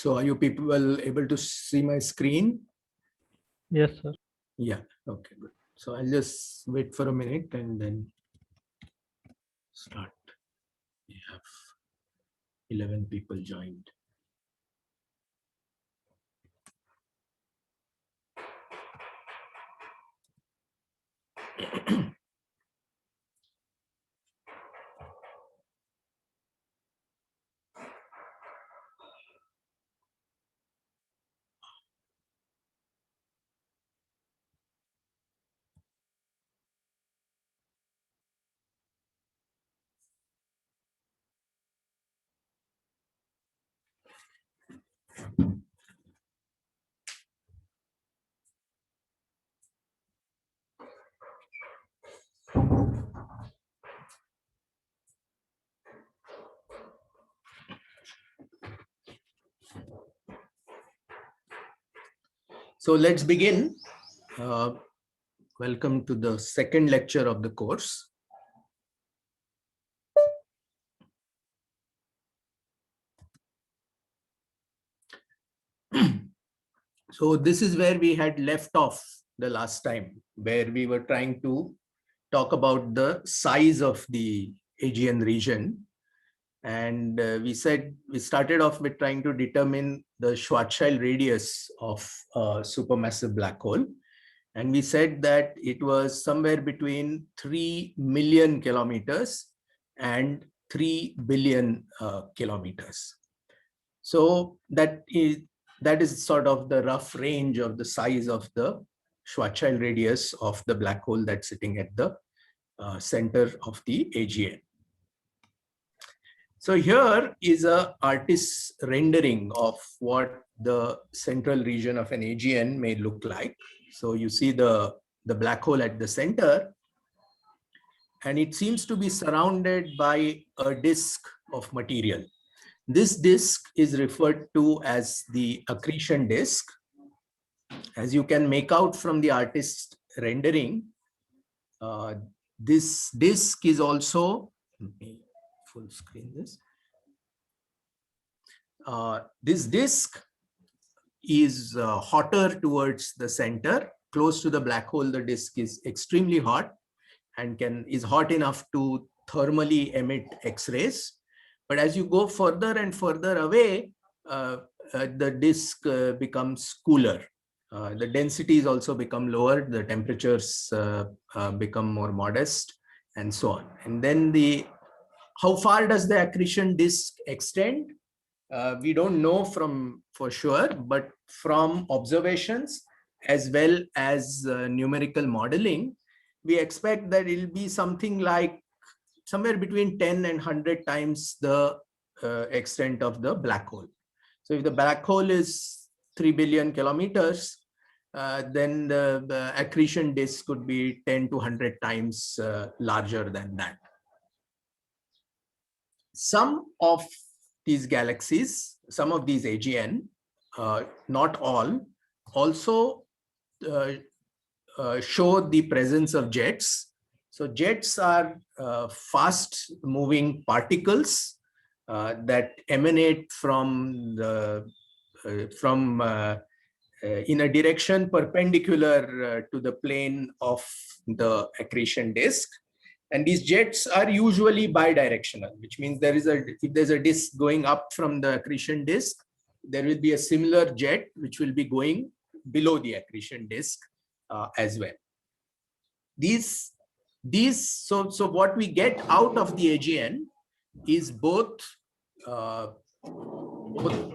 So are you people able to see my screen? Yes, sir. Yeah, okay, good. So I'll just wait for a minute and then start. We have 11 people joined. So let's begin. Welcome to the second lecture of the course. So this is where we had left off the last time, where we were trying to talk about the size of the AGN region. And we started off with trying to determine the Schwarzschild radius of a supermassive black hole. And we said that it was somewhere between 3 million kilometers and 3 billion kilometers. So that is sort of the rough range of the size of the Schwarzschild radius of the black hole that's sitting at the center of the AGN. So here is a artist's rendering of what the central region of an AGN may look like. So you see the black hole at the center, and it seems to be surrounded by a disk of material. This disk is referred to as the accretion disk. As you can make out from the artist's rendering, this disk is also, let me full screen this. This disk is hotter towards the center. Close to the black hole, the disk is extremely hot and is hot enough to thermally emit X-rays. But as you go further and further away, the disk becomes cooler. The densities also become lower, the temperatures become more modest, and so on. And then how far does the accretion disk extend? We don't know for sure, but from observations as well as numerical modeling, we expect that it'll be something like somewhere between 10 and 100 times the extent of the black hole. So if the black hole is 3 billion kilometers, then the accretion disk could be 10 to 100 times larger than that. Some of these galaxies, some of these AGN, not all, also show the presence of jets. So jets are fast moving particles that emanate from in a direction perpendicular to the plane of the accretion disk. And these jets are usually bidirectional, which means if there's a disk going up from the accretion disk, there will be a similar jet which will be going below the accretion disk as well. So what we get out of the AGN is both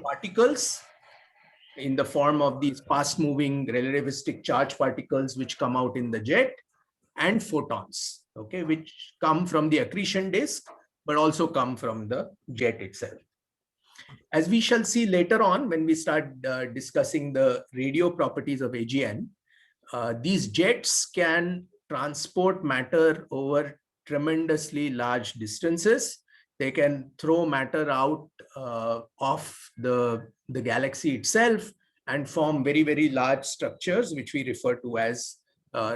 particles in the form of these fast-moving relativistic charge particles which come out in the jet, and photons, okay, which come from the accretion disk, but also come from the jet itself. As we shall see later on when we start discussing the radio properties of AGN, these jets can transport matter over tremendously large distances. They can throw matter out of the galaxy itself and form very, very large structures, which we refer to as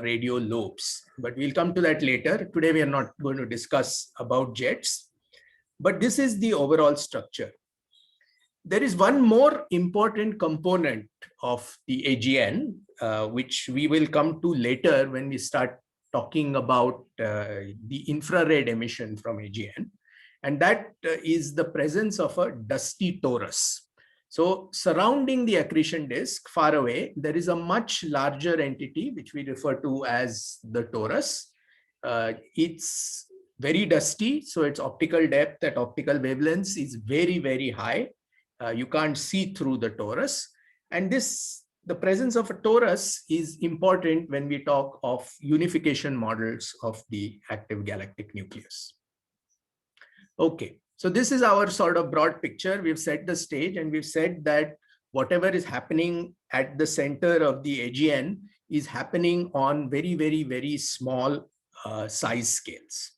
radio lobes. But we'll come to that later. Today, we are not going to discuss about jets, but this is the overall structure. There is one more important component of the AGN, which we will come to later when we start talking about the infrared emission from AGN. And that is the presence of a dusty torus. So surrounding the accretion disk far away, there is a much larger entity, which we refer to as the torus. It's very dusty, so its optical depth at optical wavelengths is very, very high. You can't see through the torus. And the presence of a torus is important when we talk of unification models of the active galactic nucleus. Okay, so this is our sort of broad picture. We've set the stage and we've said that whatever is happening at the center of the AGN is happening on very, very, very small size scales.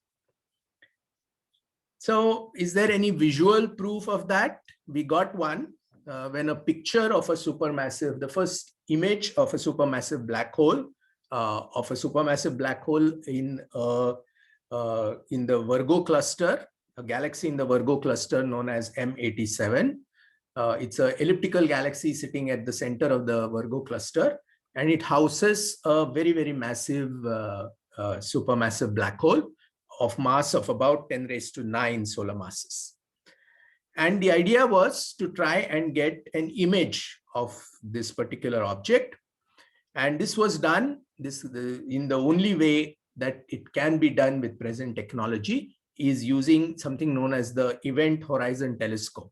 So is there any visual proof of that? We got one when a picture of a supermassive, the first image of a supermassive black hole, in the Virgo cluster, a galaxy in the Virgo cluster known as M87. It's an elliptical galaxy sitting at the center of the Virgo cluster, and it houses a very, very massive supermassive black hole of mass of about 10⁻⁹ solar masses. And the idea was to try and get an image of this particular object. And this was done in the only way that it can be done with present technology is using something known as the Event Horizon Telescope.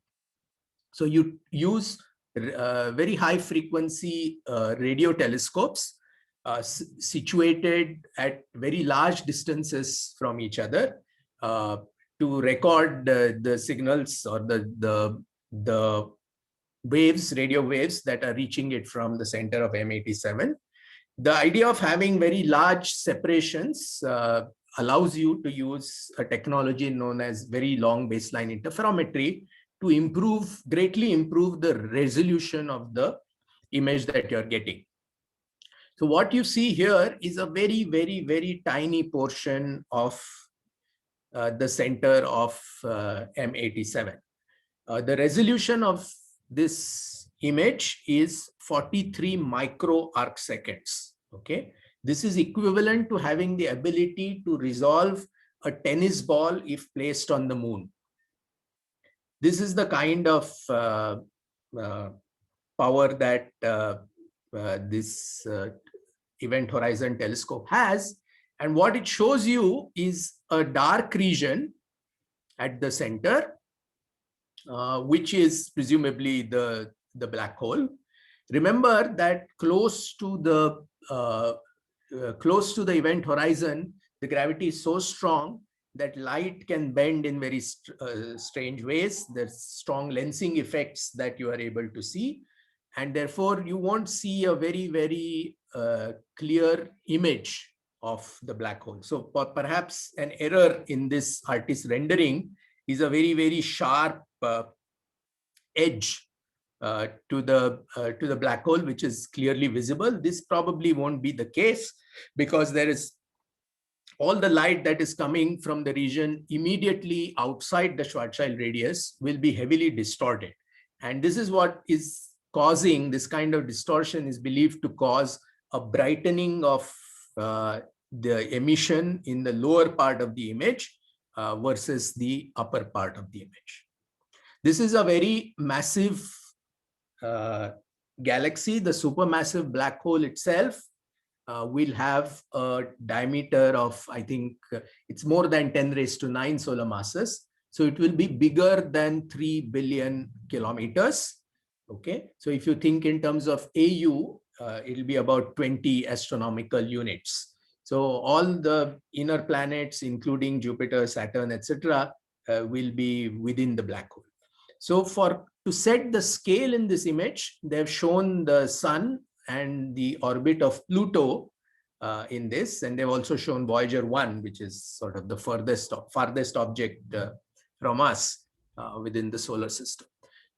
So you use very high frequency radio telescopes situated at very large distances from each other to record the signals or the waves, radio waves that are reaching it from the center of M87. The idea of having very large separations allows you to use a technology known as very long baseline interferometry to greatly improve the resolution of the image that you're getting. So what you see here is a very, very, very tiny portion of the center of M87. The resolution of this image is 43 micro arc seconds. Okay, this is equivalent to having the ability to resolve a tennis ball if placed on the moon. This is the kind of power that this Event Horizon Telescope has. And what it shows you is a dark region at the center, which is presumably the black hole. Remember that close to the event horizon, the gravity is so strong that light can bend in very strange ways. There's strong lensing effects that you are able to see. And therefore, you won't see a very, very clear image of the black hole. So perhaps an error in this artist's rendering is a very, very sharp edge to the black hole, which is clearly visible. This probably won't be the case because there is all the light that is coming from the region immediately outside the Schwarzschild radius will be heavily distorted. And this is what is causing this kind of distortion is believed to cause a brightening of the emission in the lower part of the image versus the upper part of the image. This is a very massive galaxy. The supermassive black hole itself will have a diameter of, I think it's more than 10⁹ solar masses. So it will be bigger than 3 billion kilometers. Okay, so if you think in terms of AU, it'll be about 20 astronomical units. So all the inner planets, including Jupiter, Saturn, etc., will be within the black hole. So to set the scale in this image, they've shown the sun and the orbit of Pluto in this, and they've also shown Voyager 1, which is sort of the farthest object from us within the solar system.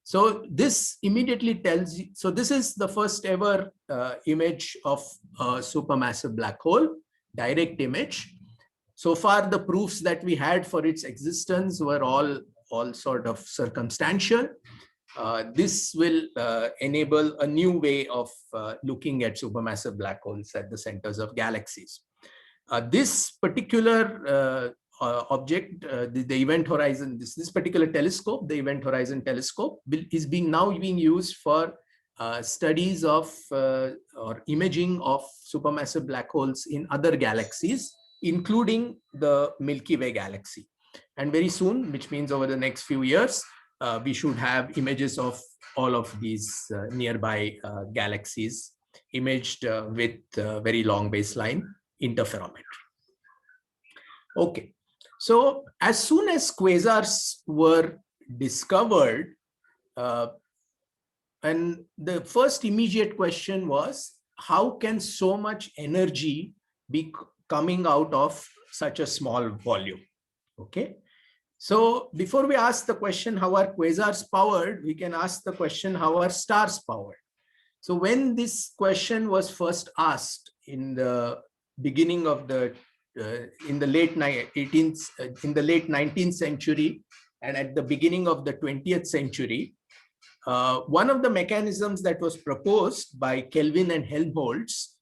So this immediately tells you, so this is the first ever image of a supermassive black hole, direct image. So far, the proofs that we had for its existence were all sort of circumstantial. This will enable a new way of looking at supermassive black holes at the centers of galaxies. This particular object, the Event Horizon, this particular telescope, the Event Horizon telescope, is now being used for studies of or imaging of supermassive black holes in other galaxies, including the Milky Way galaxy. And very soon, which means over the next few years, we should have images of all of these nearby galaxies imaged with very long baseline interferometry. Okay, so as soon as quasars were discovered, and the first immediate question was, how can so much energy be coming out of such a small volume? Okay, so before we ask the question, how are quasars powered, we can ask the question, how are stars powered? So when this question was first asked in the beginning of the in the late 19th century and at the beginning of the 20th century, one of the mechanisms that was proposed by Kelvin and Helmholtz,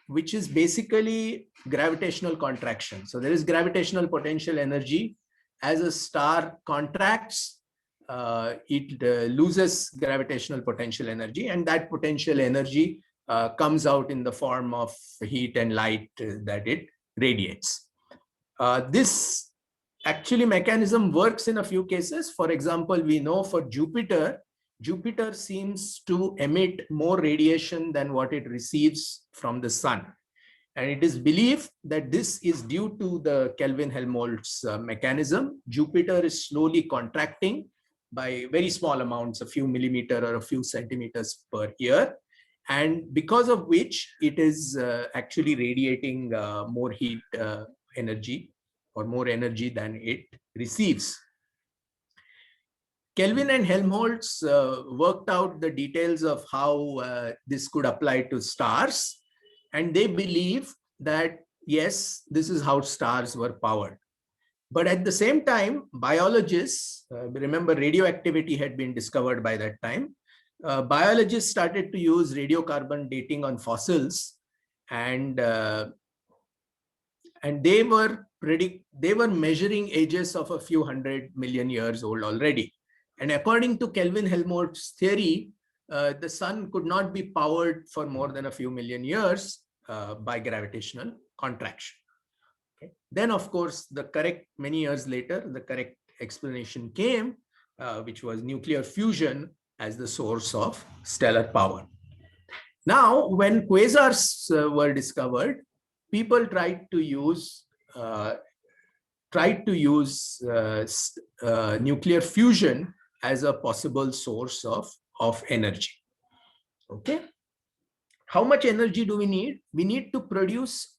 which is basically gravitational contraction. So there is gravitational potential energy. As a star contracts, it loses gravitational potential energy, and that potential energy comes out in the form of heat and light that it radiates. This actually mechanism works in a few cases. For example, we know for Jupiter seems to emit more radiation than what it receives from the sun. And it is believed that this is due to the Kelvin-Helmholtz mechanism. Jupiter is slowly contracting by very small amounts, a few millimeters or a few centimeters per year. And because of which it is actually radiating more heat energy or more energy than it receives. Kelvin and Helmholtz worked out the details of how this could apply to stars. And they believe that, yes, this is how stars were powered. But at the same time, biologists, remember radioactivity had been discovered by that time, biologists started to use radiocarbon dating on fossils, and they were measuring ages of a few 100 million years old already. And according to Kelvin-Helmholtz theory, the sun could not be powered for more than a few million years by gravitational contraction. Okay. Then, of course, many years later, the correct explanation came, which was nuclear fusion as the source of stellar power. Now, when quasars were discovered, people tried to use nuclear fusion as a possible source of energy. Okay. How much energy do we need? We need to produce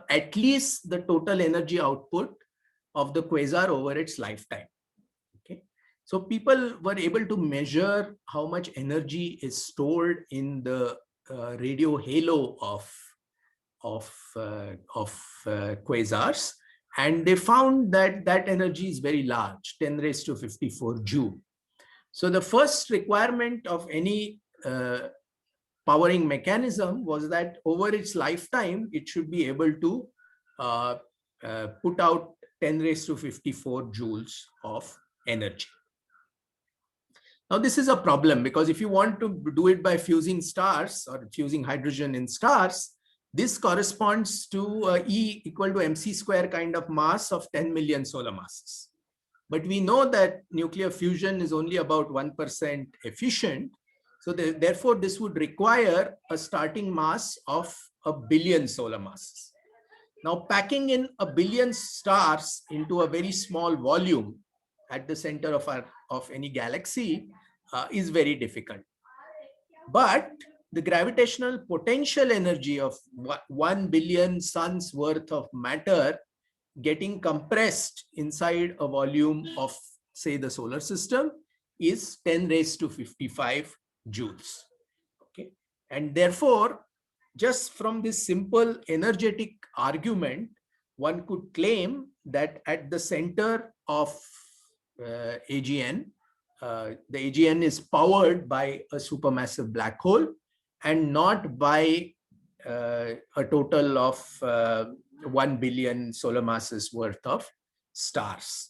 at least the total energy output of the quasar over its lifetime. Okay. So people were able to measure how much energy is stored in the radio halo of quasars, and they found that energy is very large, 10 raised to 54 joule. So the first requirement of any powering mechanism was that over its lifetime, it should be able to put out 10 raised to 54 joules of energy. Now, this is a problem, because if you want to do it by fusing stars or fusing hydrogen in stars, this corresponds to E equal to mc square kind of mass of 10 million solar masses. But we know that nuclear fusion is only about 1% efficient. So therefore, this would require a starting mass of 1 billion solar masses. Now, packing in 1 billion stars into a very small volume at the center of any galaxy is very difficult. But the gravitational potential energy of 1 billion suns worth of matter getting compressed inside a volume of, say, the solar system is 10 raised to 55 joules. Okay. And therefore, just from this simple energetic argument, one could claim that at the center of AGN, the AGN is powered by a supermassive black hole and not by a total of 1 billion solar masses worth of stars.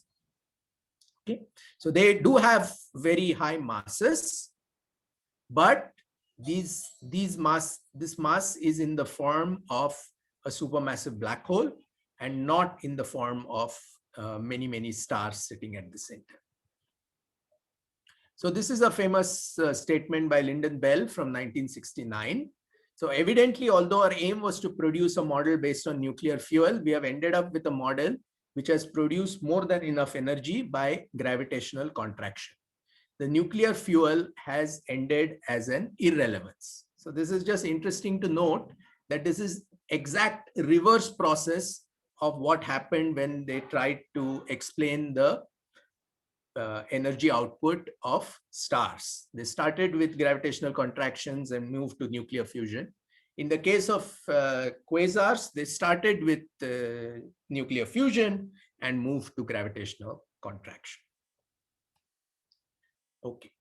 Okay, so they do have very high masses, but this mass is in the form of a supermassive black hole and not in the form of many stars sitting at the center. So this is a famous statement by Lyndon Bell from 1969. So evidently, although our aim was to produce a model based on nuclear fuel, we have ended up with a model which has produced more than enough energy by gravitational contraction. The nuclear fuel has ended as an irrelevance. So this is just interesting to note that this is exact reverse process of what happened when they tried to explain the energy output of stars. They started with gravitational contractions and moved to nuclear fusion. In the case of quasars, they started with nuclear fusion and moved to gravitational contraction. Okay.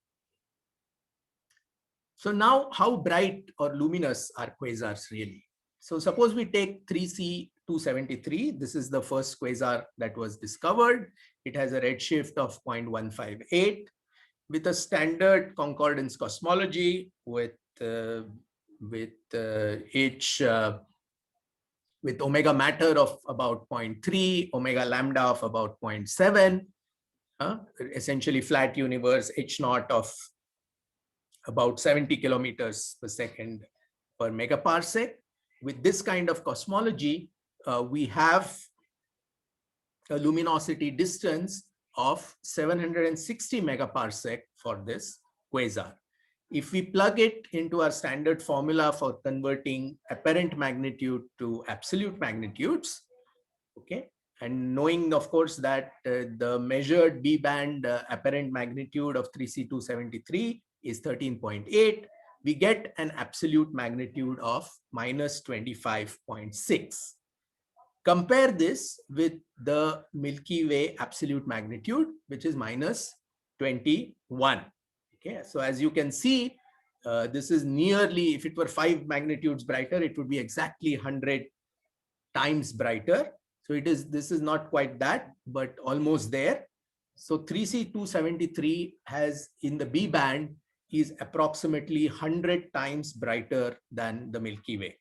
So now, how bright or luminous are quasars really? So suppose we take 3C273. This is the first quasar that was discovered. It has a redshift of 0.158 with a standard concordance cosmology with omega matter of about 0.3, omega lambda of about 0.7, essentially flat universe, H naught of about 70 kilometers per second per megaparsec. With this kind of cosmology, we have a luminosity distance of 760 megaparsec for this quasar. If we plug it into our standard formula for converting apparent magnitude to absolute magnitudes, okay, and knowing, of course, that the measured B-band apparent magnitude of 3C273 is 13.8, we get an absolute magnitude of minus 25.6. Compare this with the Milky Way absolute magnitude, which is minus 21. Okay, so as you can see, this is nearly, if it were 5 magnitudes brighter, it would be exactly 100 times brighter. So this is not quite that, but almost there. So 3C273 has, in the B band, is approximately 100 times brighter than the Milky Way.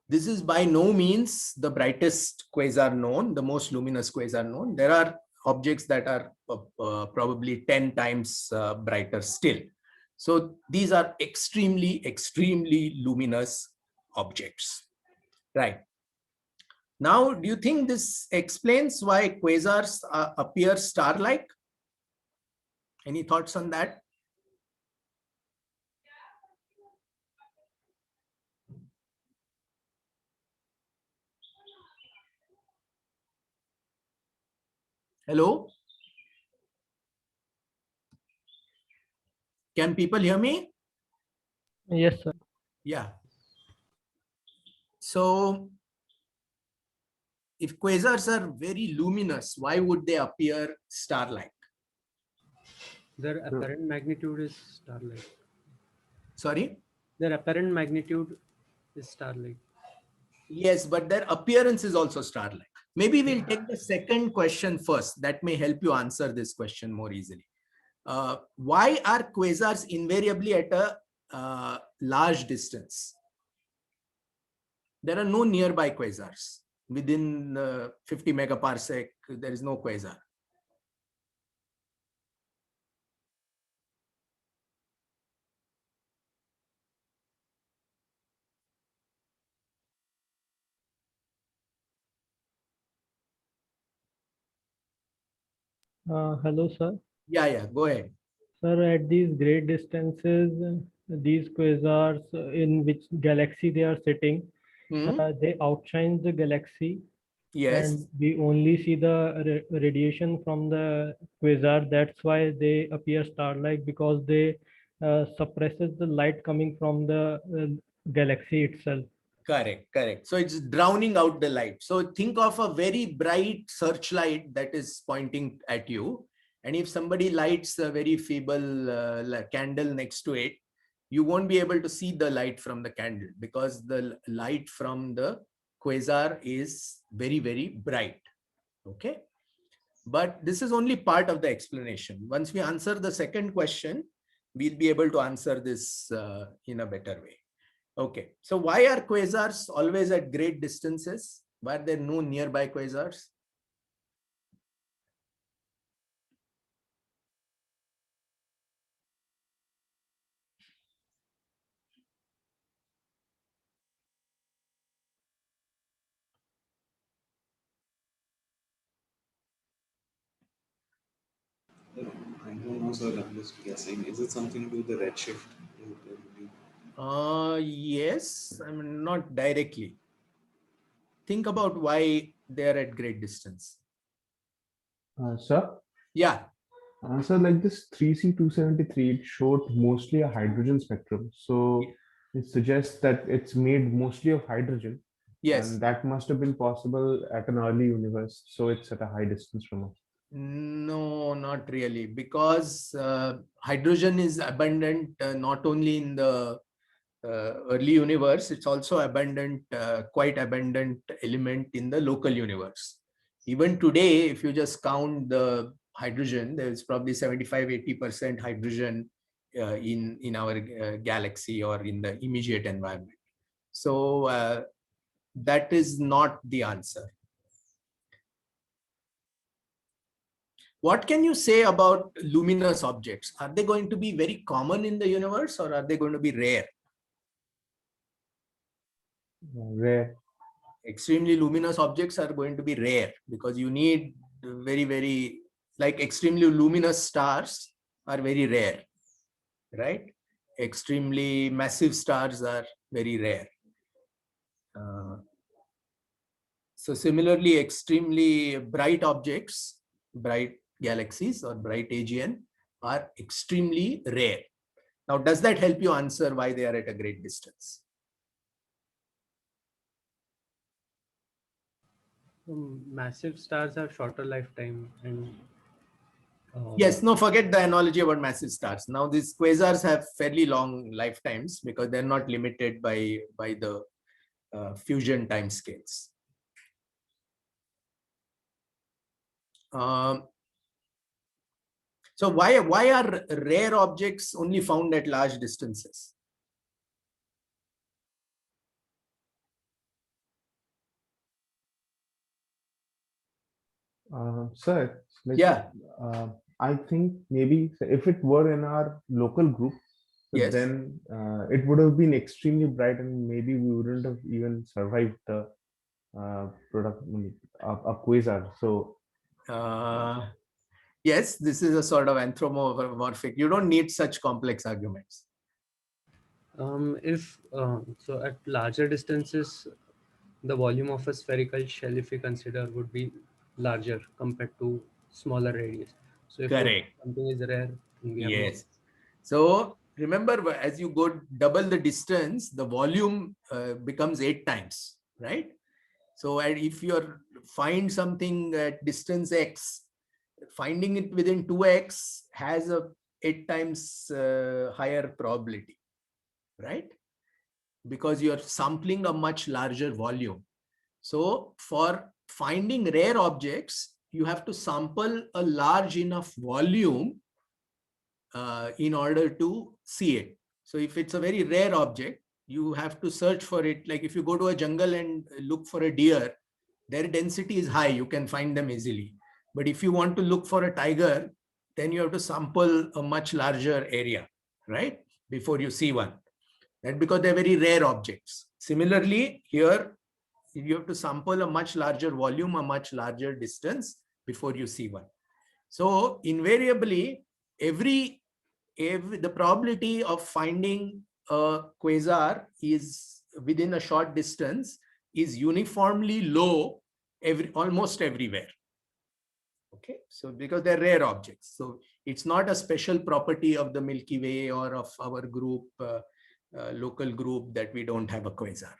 This is by no means the brightest quasar known, the most luminous quasar known. There are objects that are probably 10 times brighter still. So these are extremely luminous objects, right? Now, do you think this explains why quasars appear star-like? Any thoughts on that? Hello? Can people hear me? Yes, sir. Yeah. So, if quasars are very luminous, why would they appear star-like? Their apparent magnitude is star-like. Sorry? Their apparent magnitude is star-like. Yes, but their appearance is also star-like. Maybe we'll take the second question first. That may help you answer this question more easily. Why are quasars invariably at a large distance? There are no nearby quasars. Within 50 megaparsec, there is no quasar. Hello, sir. Yeah, go ahead. Sir, at these great distances, these quasars, in which galaxy they are sitting, they outshine the galaxy. Yes. And we only see the radiation from the quasar. That's why they appear star-like, because they suppresses the light coming from the galaxy itself. Correct. So it's drowning out the light. So think of a very bright searchlight that is pointing at you. And if somebody lights a very feeble candle next to it, you won't be able to see the light from the candle because the light from the quasar is very, very bright. Okay. But this is only part of the explanation. Once we answer the second question, we'll be able to answer this in a better way. Okay. So why are quasars always at great distances? Why are there no nearby quasars? I don't know, sir. I'm just guessing. Is it something to do with the redshift? Yes, I mean, not directly. Think about why they're at great distance. Sir, Yeah. so like this 3C273, it showed mostly a hydrogen spectrum. So it suggests that it's made mostly of hydrogen. Yes. And that must have been possible at an early universe. So it's at a high distance from us. No, not really, because hydrogen is abundant not only in the early universe, it's also abundant, quite abundant element in the local universe. Even today, if you just count the hydrogen, there's probably 75–80% hydrogen in our galaxy or in the immediate environment. So that is not the answer. What can you say about luminous objects? Are they going to be very common in the universe or are they going to be rare? Rare. Extremely luminous objects are going to be rare because you need very, very, like extremely luminous stars are very rare, right? Extremely massive stars are very rare. So similarly, extremely bright objects, bright galaxies or bright AGN are extremely rare. Now, does that help you answer why they are at a great distance? Massive stars have shorter lifetime and Yes, no, forget the analogy about massive stars. Now, these quasars have fairly long lifetimes because they're not limited by the fusion timescales. So why are rare objects only found at large distances? Sir, like, Yeah. I think maybe if it were in our local group, Yes. then it would have been extremely bright and maybe we wouldn't have even survived the product a quasar. So yes, this is a sort of anthropomorphic. You don't need such complex arguments. so at larger distances, the volume of a spherical shell, if we consider, would be larger compared to smaller radius. So if Correct. something is rare, we have Yes. So remember, as you go double the distance, the volume becomes 8 times, right? So and if you find something at distance x, finding it within 2x has a 8 times higher probability, right? Because you're sampling a much larger volume. So for finding rare objects, you have to sample a large enough volume in order to see it. So if it's a very rare object, you have to search for it. Like if you go to a jungle and look for a deer, their density is high, you can find them easily. But if you want to look for a tiger, then you have to sample a much larger area, right? Before you see one. That's because they're very rare objects. Similarly, here, you have to sample a much larger volume, a much larger distance before you see one. So invariably, the probability of finding a quasar is within a short distance is uniformly low almost everywhere. Okay, so because they're rare objects, so it's not a special property of the Milky Way or of our group, local group, that we don't have a quasar,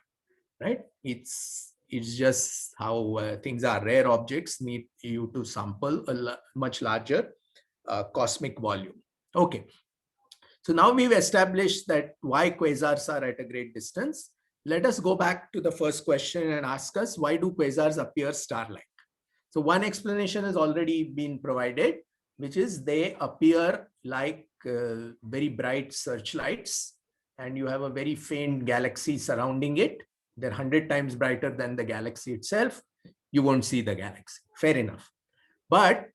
right? It's just how things are. Rare objects need you to sample a much larger cosmic volume. Okay. So now we've established that why quasars are at a great distance. Let us go back to the first question and ask us, why do quasars appear star-like? So one explanation has already been provided, which is they appear like very bright searchlights, and you have a very faint galaxy surrounding it. They're 100 times brighter than the galaxy itself. You won't see the galaxy. Fair enough. But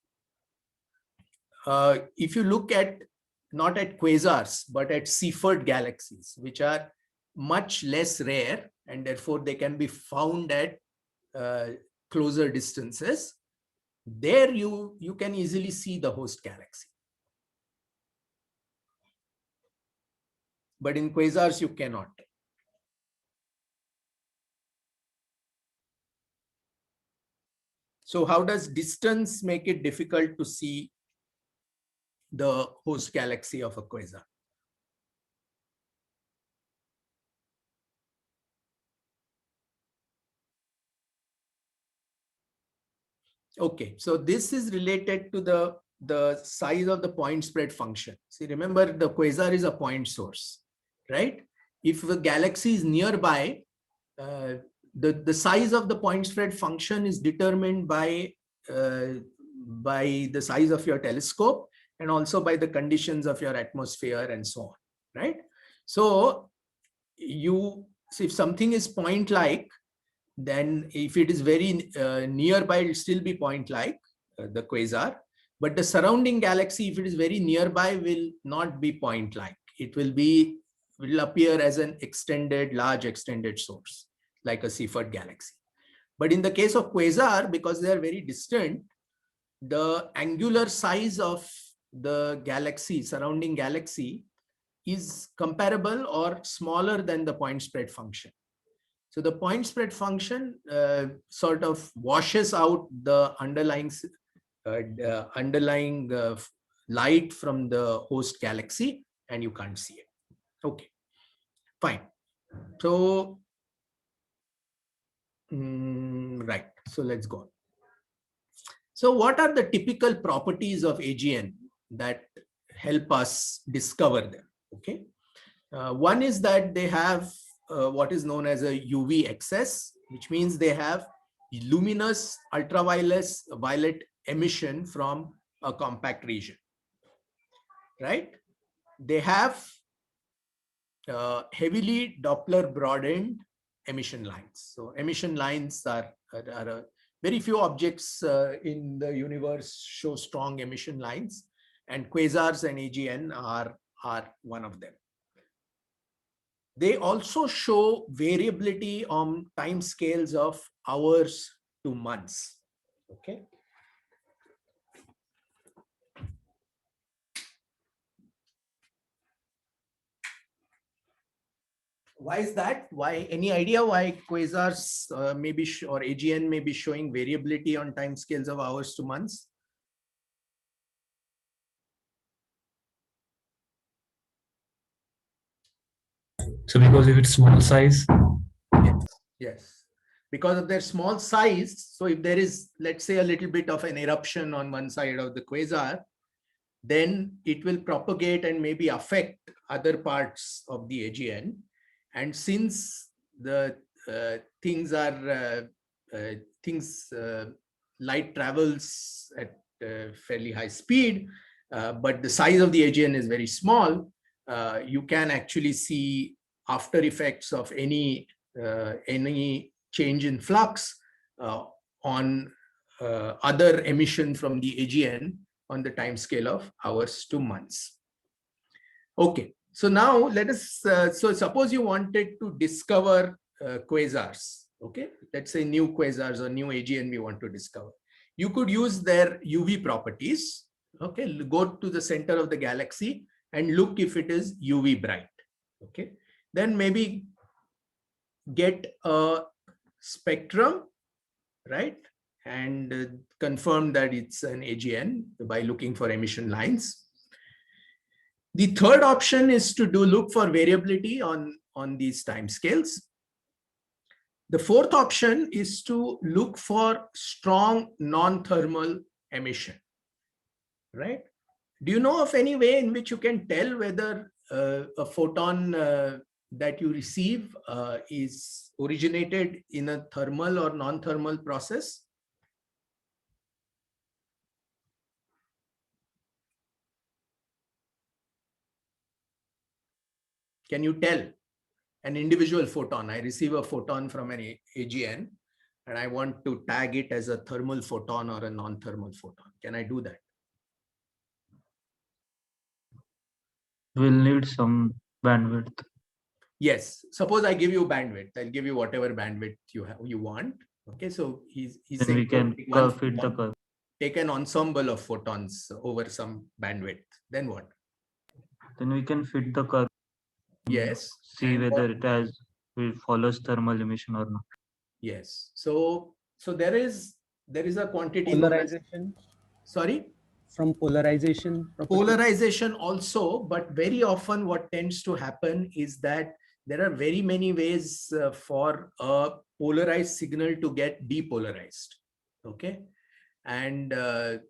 if you look at not at quasars, but at Seyfert galaxies, which are much less rare, and therefore they can be found at closer distances, there you can easily see the host galaxy. But in quasars, you cannot. So how does distance make it difficult to see the host galaxy of a quasar? Okay, so this is related to the size of the point spread function. See, remember the quasar is a point source, right? If the galaxy is nearby, the size of the point spread function is determined by the size of your telescope and also by the conditions of your atmosphere and so on, right? So if something is point-like, then if it is very nearby, it will still be point-like, the quasar. But the surrounding galaxy, if it is very nearby, will not be point-like. It will appear as an large extended source, like a Seyfert galaxy. But in the case of quasar, because they are very distant, the angular size of the galaxy, surrounding galaxy, is comparable or smaller than the point spread function. So the point spread function sort of washes out the underlying light from the host galaxy, and you can't see it. Okay, fine. So, right. So let's go on. So what are the typical properties of AGN that help us discover them? Okay. One is that they have what is known as a UV excess, which means they have luminous ultraviolet emission from a compact region, right? They have heavily Doppler broadened emission lines. So emission lines are very few objects in the universe show strong emission lines, and quasars and AGN are one of them. They also show variability on time scales of hours to months. Okay. Why is that? Why? Any idea why quasars or AGN may be showing variability on time scales of hours to months? So because if it's small size, Yes. Because of their small size, so if there is, let's say, a little bit of an eruption on one side of the quasar, then it will propagate and maybe affect other parts of the AGN. And since the light travels at fairly high speed, but the size of the AGN is very small, you can actually see after effects of any change in flux on other emission from the AGN on the time scale of hours to months. Okay, so now let us, so suppose you wanted to discover quasars, okay? Let's say new quasars or new AGN we want to discover. You could use their UV properties, okay? Go to the center of the galaxy and look if it is UV bright, okay? Then maybe get a spectrum, right? And confirm that it's an AGN by looking for emission lines. The third option is to look for variability on these time scales. The fourth option is to look for strong non-thermal emission, right? Do you know of any way in which you can tell whether a photon that you receive is originated in a thermal or non-thermal process? Can you tell an individual photon? I receive a photon from an AGN and I want to tag it as a thermal photon or a non-thermal photon. Can I do that? We'll need some bandwidth. Yes. Suppose I give you bandwidth. I'll give you whatever bandwidth you want. Okay. So he's Then saying we can take one fit the photon, curve. take an ensemble of photons over some bandwidth. Then what? Then we can fit the curve. Yes. See And whether what- it follows thermal emission or not. Yes. So there is a quantity known as, Polarization, sorry, from polarization property. polarization also, but very often what tends to happen is that there are very many ways for a polarized signal to get depolarized. Okay. And that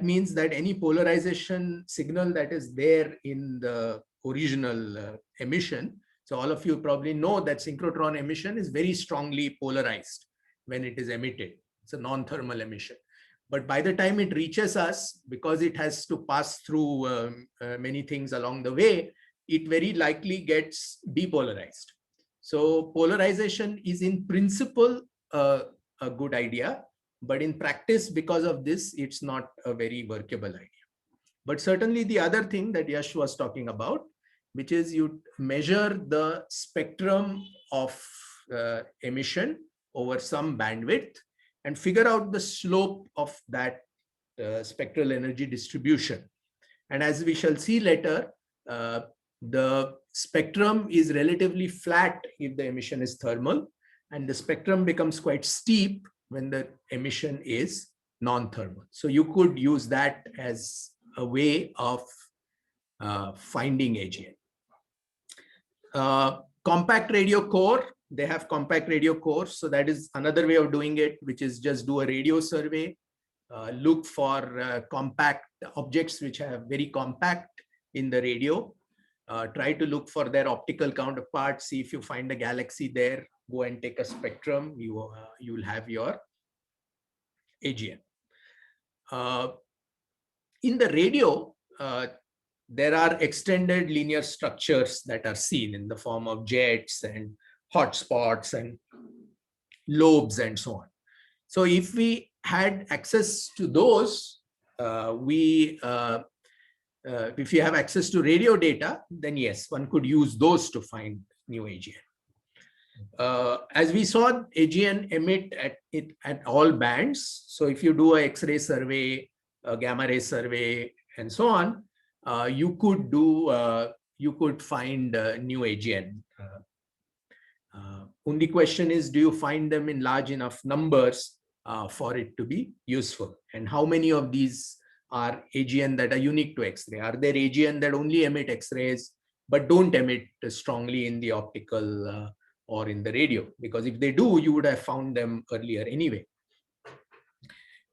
means that any polarization signal that is there in the original emission. So all of you probably know that synchrotron emission is very strongly polarized when it is emitted. It's a non-thermal emission. But by the time it reaches us, because it has to pass through many things along the way, it very likely gets depolarized. So polarization is in principle a good idea, but in practice, because of this, it's not a very workable idea. But certainly the other thing that Yash was talking about, which is you measure the spectrum of emission over some bandwidth and figure out the slope of that spectral energy distribution. And as we shall see later, the spectrum is relatively flat if the emission is thermal, and the spectrum becomes quite steep when the emission is non-thermal. So you could use that as a way of finding AGN. Compact radio core, they have compact radio cores. So that is another way of doing it, which is just do a radio survey, look for compact objects which are very compact in the radio, try to look for their optical counterparts, see if you find a galaxy there, go and take a spectrum, you will have your AGN. In the radio, there are extended linear structures that are seen in the form of jets and hotspots and lobes and so on. So if we had access to those, if you have access to radio data, then yes, one could use those to find new AGN. As we saw, AGN emit at all bands. So if you do an X-ray survey, a gamma ray survey, and so on, you could find new AGN. Only question is, do you find them in large enough numbers for it to be useful? And how many of these are AGN that are unique to X-ray? Are there AGN that only emit X-rays but don't emit strongly in the optical or in the radio? Because if they do, you would have found them earlier anyway.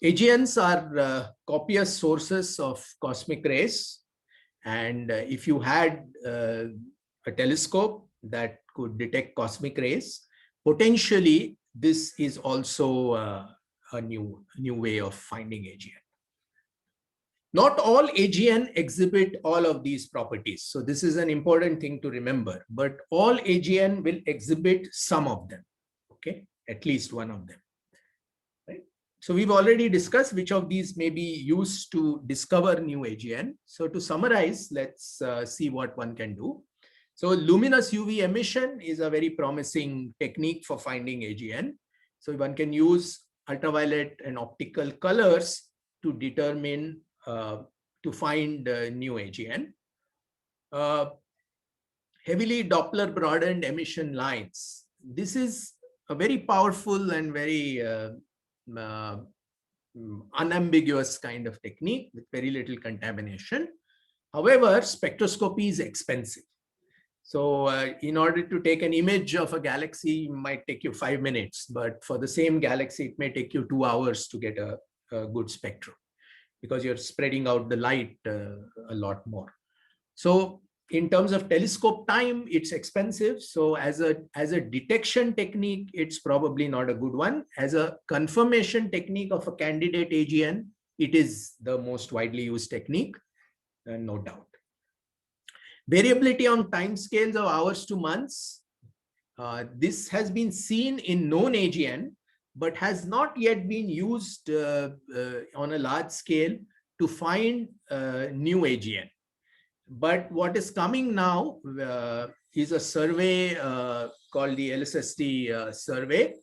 AGNs are copious sources of cosmic rays. And if you had a telescope that could detect cosmic rays, potentially this is also a new way of finding AGN. Not all AGN exhibit all of these properties. So this is an important thing to remember, but all AGN will exhibit some of them, okay? At least one of them, right? So we've already discussed which of these may be used to discover new AGN. So to summarize, let's see what one can do. So luminous UV emission is a very promising technique for finding AGN. So one can use ultraviolet and optical colors to determine to find new AGN. Heavily Doppler broadened emission lines. This is a very powerful and very unambiguous kind of technique with very little contamination. However, spectroscopy is expensive. So in order to take an image of a galaxy, it might take you 5 minutes, but for the same galaxy, it may take you 2 hours to get a good spectrum. because you're spreading out the light a lot more. So in terms of telescope time, it's expensive. So as a detection technique, it's probably not a good one. As a confirmation technique of a candidate AGN, it is the most widely used technique, no doubt. Variability on time scales of hours to months. This has been seen in known AGN, but has not yet been used on a large scale to find new AGN. But what is coming now is a survey called the LSST survey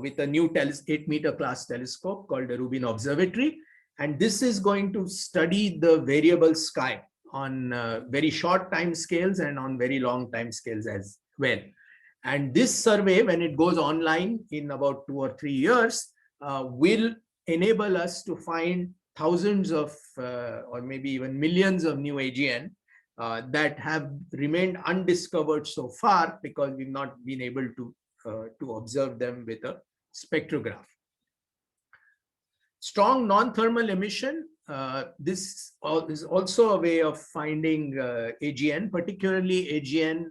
with a new 8-meter class telescope called the Rubin Observatory. And this is going to study the variable sky on very short time scales and on very long time scales as well. And this survey, when it goes online in about 2 or 3 years, will enable us to find thousands of or maybe even millions of new AGN that have remained undiscovered so far because we've not been able to observe them with a spectrograph. Strong non-thermal emission. This is also a way of finding AGN, particularly AGN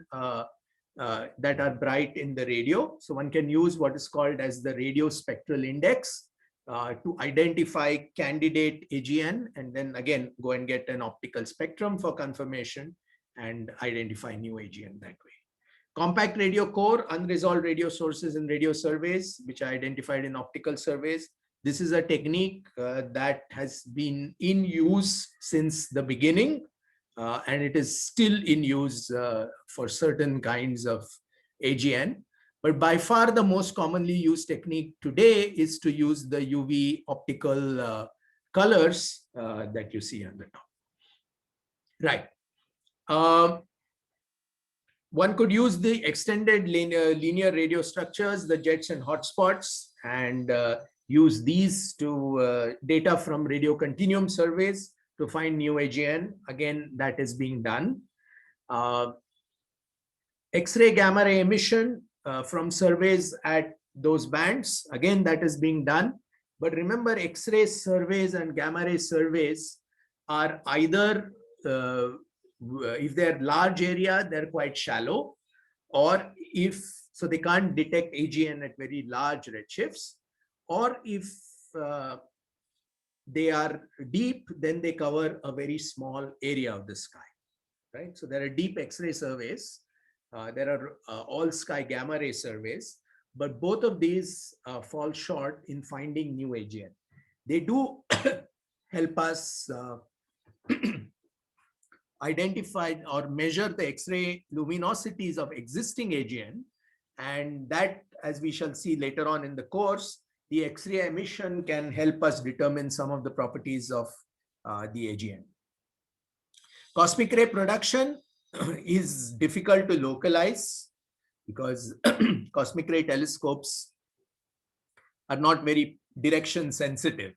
that are bright in the radio. So one can use what is called as the radio spectral index to identify candidate AGN, and then again go and get an optical spectrum for confirmation and identify new AGN that way. Compact radio core, unresolved radio sources in radio surveys, which are identified in optical surveys. This is a technique that has been in use since the beginning, and it is still in use for certain kinds of AGN. But by far the most commonly used technique today is to use the UV optical colors that you see on the top. Right. One could use the extended linear radio structures, the jets and hotspots, and use these to data from radio continuum surveys to find new AGN. Again, that is being done. X-ray gamma ray emission from surveys at those bands, again, that is being done. But remember, X-ray surveys and gamma ray surveys are either, if they're large area, they're quite shallow, or if, so they can't detect AGN at very large redshifts, or if they are deep, then they cover a very small area of the sky, right? So there are deep X-ray surveys. There are all sky gamma ray surveys, but both of these fall short in finding new AGN. They do help us identify or measure the X-ray luminosities of existing AGN, and that, as we shall see later on in the course, the X-ray emission can help us determine some of the properties of the AGN. Cosmic ray production is difficult to localize because cosmic ray telescopes are not very direction sensitive.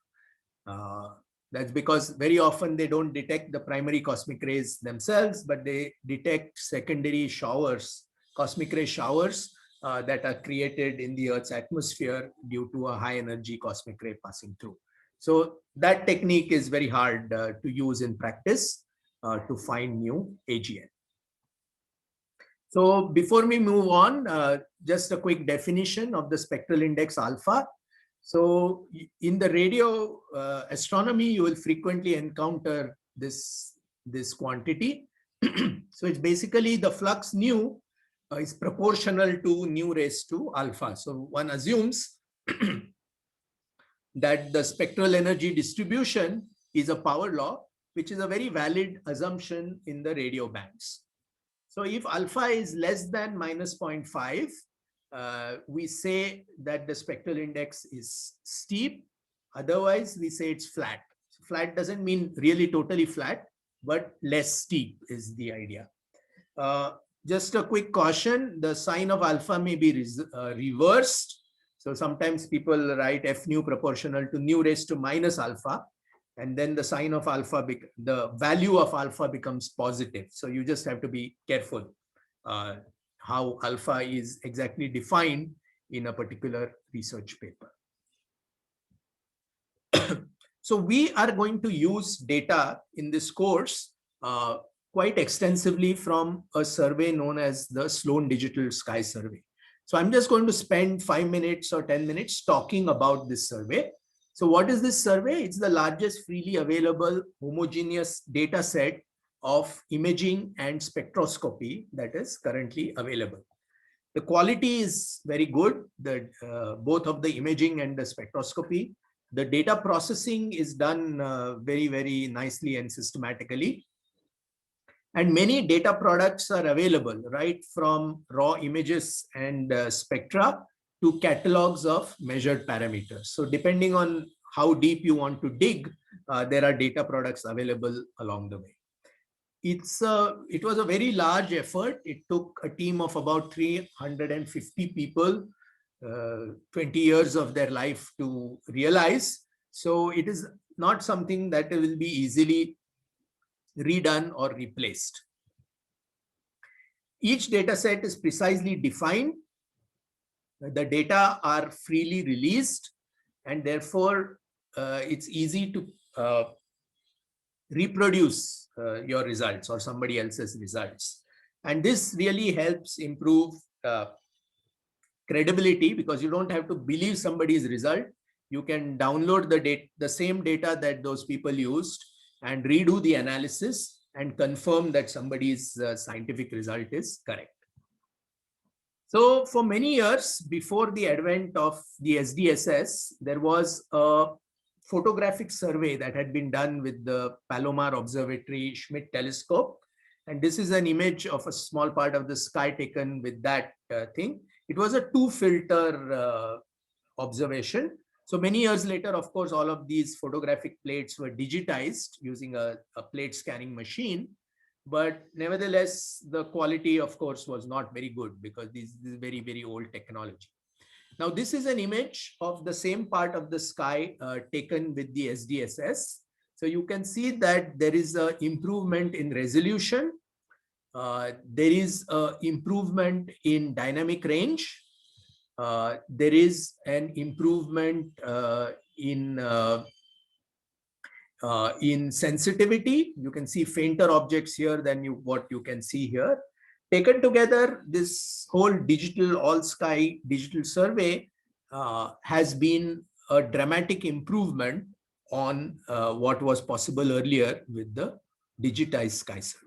That's because very often they don't detect the primary cosmic rays themselves, but they detect secondary showers, cosmic ray showers that are created in the Earth's atmosphere due to a high energy cosmic ray passing through. So that technique is very hard to use in practice to find new AGN. So before we move on, just a quick definition of the spectral index alpha. So in the radio astronomy, you will frequently encounter this quantity. So it's basically the flux nu is proportional to nu raised to alpha. So one assumes that the spectral energy distribution is a power law, which is a very valid assumption in the radio bands. So if alpha is less than -0.5, we say that the spectral index is steep. Otherwise, we say it's flat. So flat doesn't mean really totally flat, but less steep is the idea. Just a quick caution, the sign of alpha may be reversed. So sometimes people write F nu proportional to nu raised to minus alpha, and then the sign of alpha, the value of alpha becomes positive. So you just have to be careful how alpha is exactly defined in a particular research paper. So we are going to use data in this course quite extensively from a survey known as the Sloan Digital Sky Survey. So I'm just going to spend 5 minutes or 10 minutes talking about this survey. So what is this survey? It's the largest freely available homogeneous data set of imaging and spectroscopy that is currently available. The quality is very good, both of the imaging and the spectroscopy. The data processing is done very, very nicely and systematically. And many data products are available, right from raw images and spectra to catalogs of measured parameters. So depending on how deep you want to dig, there are data products available along the way. It was a very large effort. It took a team of about 350 people, 20 years of their life to realize. So it is not something that will be easily redone or replaced. Each data set is precisely defined. The data are freely released, and therefore it's easy to reproduce your results or somebody else's results. And this really helps improve credibility, because you don't have to believe somebody's result. You can download the same data that those people used and redo the analysis and confirm that somebody's scientific result is correct. So for many years before the advent of the SDSS, there was a photographic survey that had been done with the Palomar Observatory Schmidt telescope. And this is an image of a small part of the sky taken with that thing. It was a 2-filter observation. So many years later, of course, all of these photographic plates were digitized using a plate scanning machine. But nevertheless, the quality, of course, was not very good, because this is very, very old technology. Now, this is an image of the same part of the sky taken with the SDSS. So you can see that there is an improvement in resolution. There is an improvement in dynamic range. There is an improvement in sensitivity. You can see fainter objects here than what you can see here. Taken together, this whole digital all-sky digital survey has been a dramatic improvement on what was possible earlier with the digitized sky survey.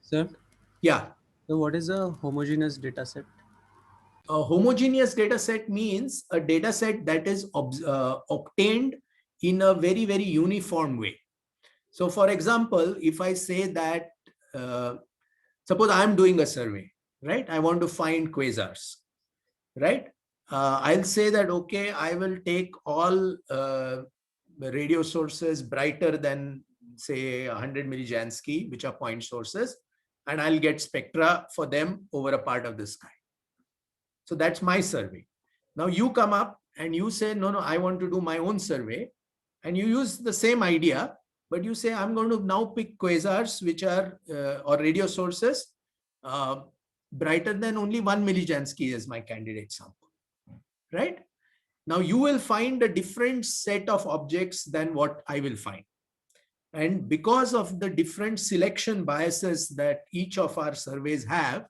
Sir? Yeah. So what is a homogeneous data set? A homogeneous data set means a data set that is obtained in a very, very uniform way. So for example, if I say that, suppose I'm doing a survey, right? I want to find quasars, right? I'll say that, okay, I will take all radio sources brighter than, say, 100 millijansky, which are point sources, and I'll get spectra for them over a part of the sky. So that's my survey. Now you come up and you say, no, I want to do my own survey. And you use the same idea, but you say, I'm going to now pick quasars, which are, or radio sources, brighter than only 1 millijansky as my candidate sample, right? Now you will find a different set of objects than what I will find. And because of the different selection biases that each of our surveys have,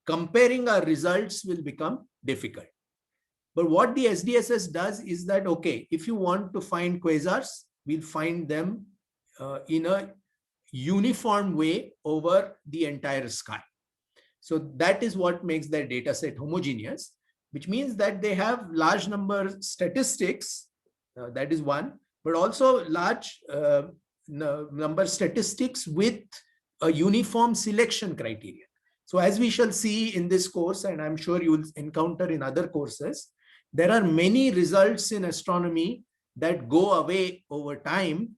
comparing our results will become difficult. But what the SDSS does is that, okay, if you want to find quasars, we'll find them in a uniform way over the entire sky. So that is what makes their data set homogeneous, which means that they have large number statistics, that is one, but also large number statistics with a uniform selection criteria. So as we shall see in this course, and I'm sure you will encounter in other courses, there are many results in astronomy that go away over time.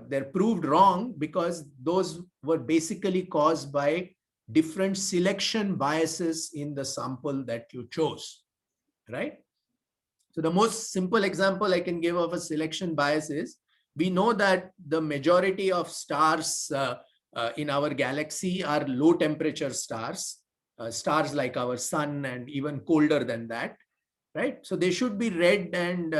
They're proved wrong because those were basically caused by different selection biases in the sample that you chose, right? So the most simple example I can give of a selection bias is, we know that the majority of stars in our galaxy are low temperature stars, stars like our sun and even colder than that, right? So they should be red and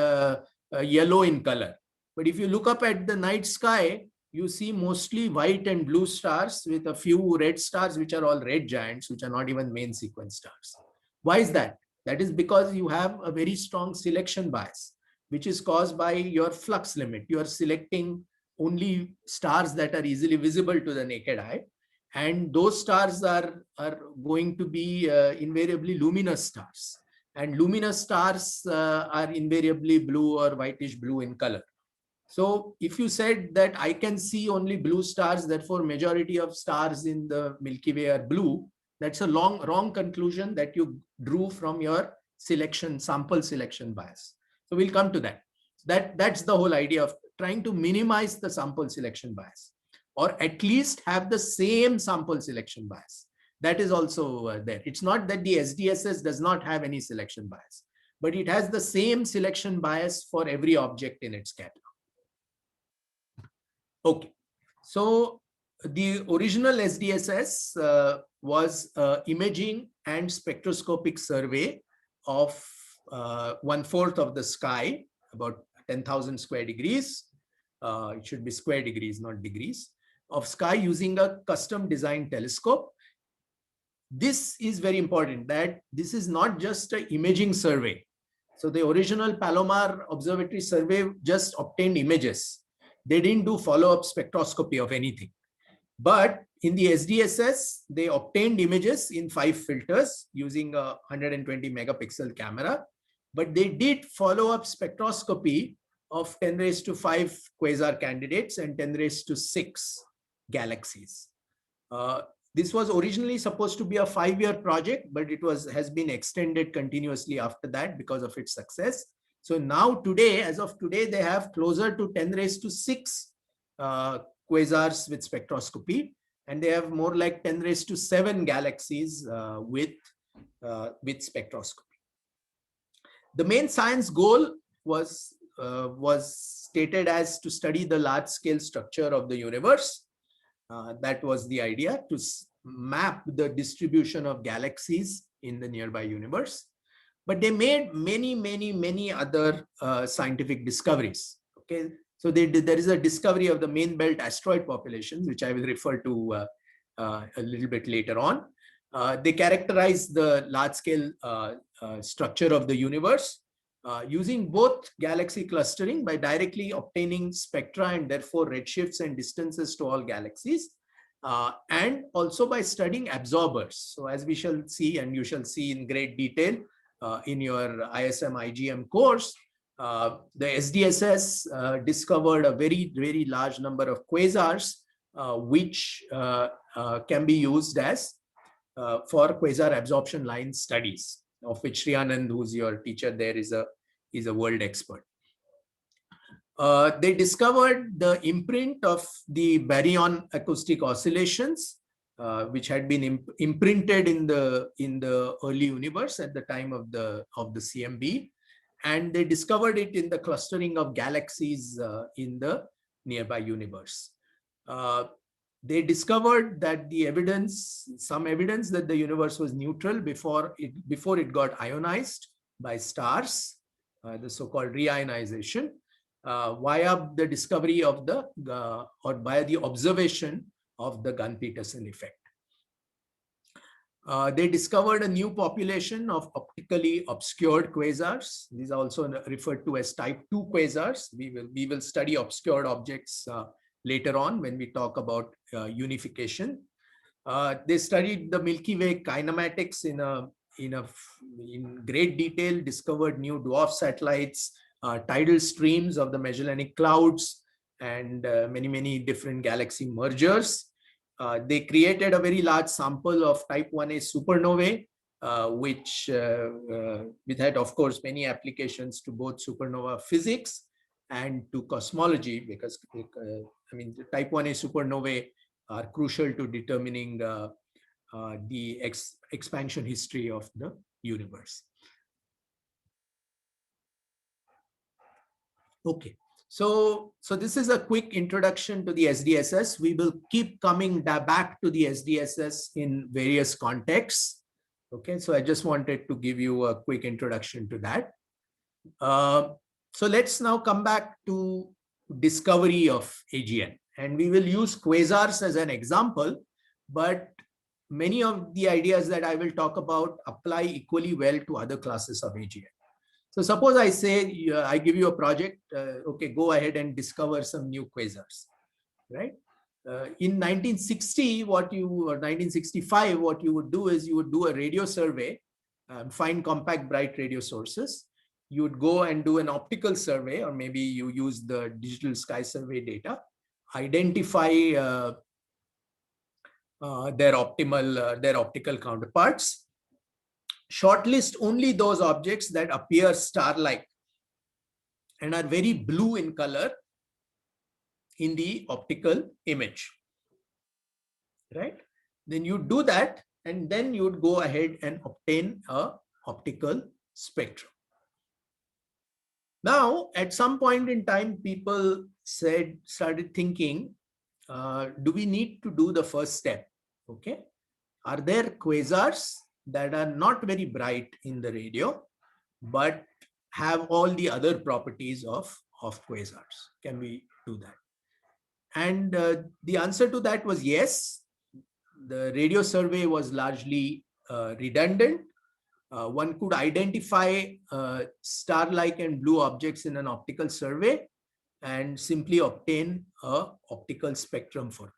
yellow in color. But if you look up at the night sky, you see mostly white and blue stars with a few red stars, which are all red giants, which are not even main sequence stars. Why is that? That is because you have a very strong selection bias, which is caused by your flux limit. You are selecting only stars that are easily visible to the naked eye. And those stars are going to be invariably luminous stars. And luminous stars are invariably blue or whitish blue in color. So if you said that I can see only blue stars, therefore majority of stars in the Milky Way are blue, that's a wrong conclusion that you drew from your sample selection bias. So we'll come to that. That's the whole idea of trying to minimize the sample selection bias, or at least have the same sample selection bias. That is also there. It's not that the SDSS does not have any selection bias, but it has the same selection bias for every object in its catalog. Okay, so the original SDSS was imaging and spectroscopic survey of 1/4 of the sky, about 10,000 square degrees. It should be square degrees, not degrees, of sky using a custom designed telescope. This is very important, that this is not just an imaging survey. So the original Palomar Observatory survey just obtained images. They didn't do follow-up spectroscopy of anything. But in the SDSS, they obtained images in 5 filters using a 120 megapixel camera. But they did follow-up spectroscopy of 10⁵ quasar candidates and 10⁶ galaxies. This was originally supposed to be a 5-year project, but it has been extended continuously after that because of its success. So now today, as of today, they have closer to 10⁶ quasars with spectroscopy, and they have more like 10�7 galaxies with spectroscopy. The main science goal was stated as to study the large-scale structure of the universe. That was the idea, to map the distribution of galaxies in the nearby universe. But they made many other scientific discoveries. Okay, so there is a discovery of the main belt asteroid populations, which I will refer to a little bit later on. They characterize the large-scale structure of the universe using both galaxy clustering by directly obtaining spectra and therefore redshifts and distances to all galaxies, and also by studying absorbers. So as we shall see, and you shall see in great detail in your ISM IGM course, the SDSS discovered a very large number of quasars, which can be used as for quasar absorption line studies, of which Srianand, who's your teacher there, is a world expert. They discovered the imprint of the baryon acoustic oscillations, which had been imprinted in the early universe at the time of the CMB, and they discovered it in the clustering of galaxies in the nearby universe. They discovered that some evidence that the universe was neutral before it got ionized by stars, the so-called reionization, via the discovery of or by the observation of the Gunn-Peterson effect. They discovered a new population of optically obscured quasars. These are also referred to as type 2 quasars. We will study obscured objects later on when we talk about unification. They studied the Milky Way kinematics in great detail, discovered new dwarf satellites, tidal streams of the Magellanic Clouds, and many different galaxy mergers. They created a very large sample of type 1a supernovae, which had, of course, many applications to both supernova physics and to cosmology, because type 1a supernovae are crucial to determining the expansion history of the universe. Okay, so this is a quick introduction to the SDSS. We will keep coming back to the SDSS in various contexts. Okay, so I just wanted to give you a quick introduction to that. So let's now come back to discovery of AGN, and we will use quasars as an example, but many of the ideas that I will talk about apply equally well to other classes of AGN. So suppose I say, I give you a project, okay, go ahead and discover some new quasars, right? In 1960, or 1965, what you would do is you would do a radio survey, find compact bright radio sources. You would go and do an optical survey, or maybe you use the digital sky survey data, identify their optical counterparts, shortlist only those objects that appear star-like and are very blue in color in the optical image, right? Then you do that, and then you would go ahead and obtain a optical spectrum. Now, at some point in time, people started thinking, do we need to do the first step? Okay, are there quasars that are not very bright in the radio, but have all the other properties of quasars? Can we do that? And the answer to that was yes. The radio survey was largely redundant. One could identify star-like and blue objects in an optical survey and simply obtain an optical spectrum for them.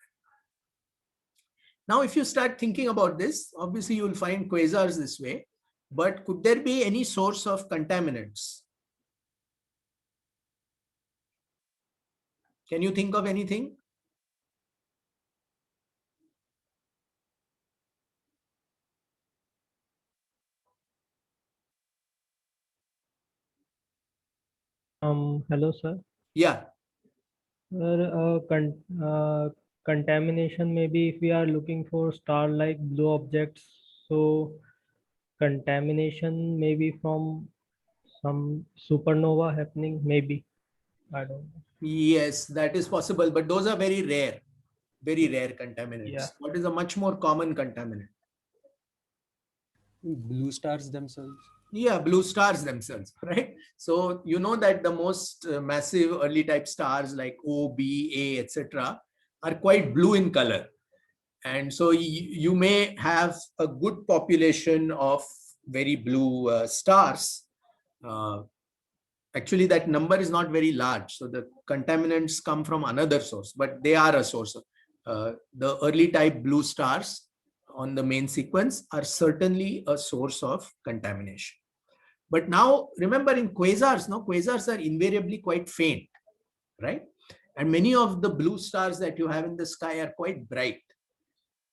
Now, if you start thinking about this, obviously you will find quasars this way, but could there be any source of contaminants? Can you think of anything? Hello, sir. Yeah. Contamination, maybe if we are looking for star-like blue objects, so contamination maybe from some supernova happening, maybe. I don't know. Yes, that is possible, but those are very rare contaminants. Yeah. What is a much more common contaminant? Blue stars themselves. Yeah, blue stars themselves, right? So you know that the most massive early type stars like O, B, A, etc. are quite blue in color. And so you may have a good population of very blue stars. Actually, that number is not very large. So the contaminants come from another source, but they are a source. The early type blue stars on the main sequence are certainly a source of contamination. But now remember, in quasars, quasars are invariably quite faint, right? And many of the blue stars that you have in the sky are quite bright.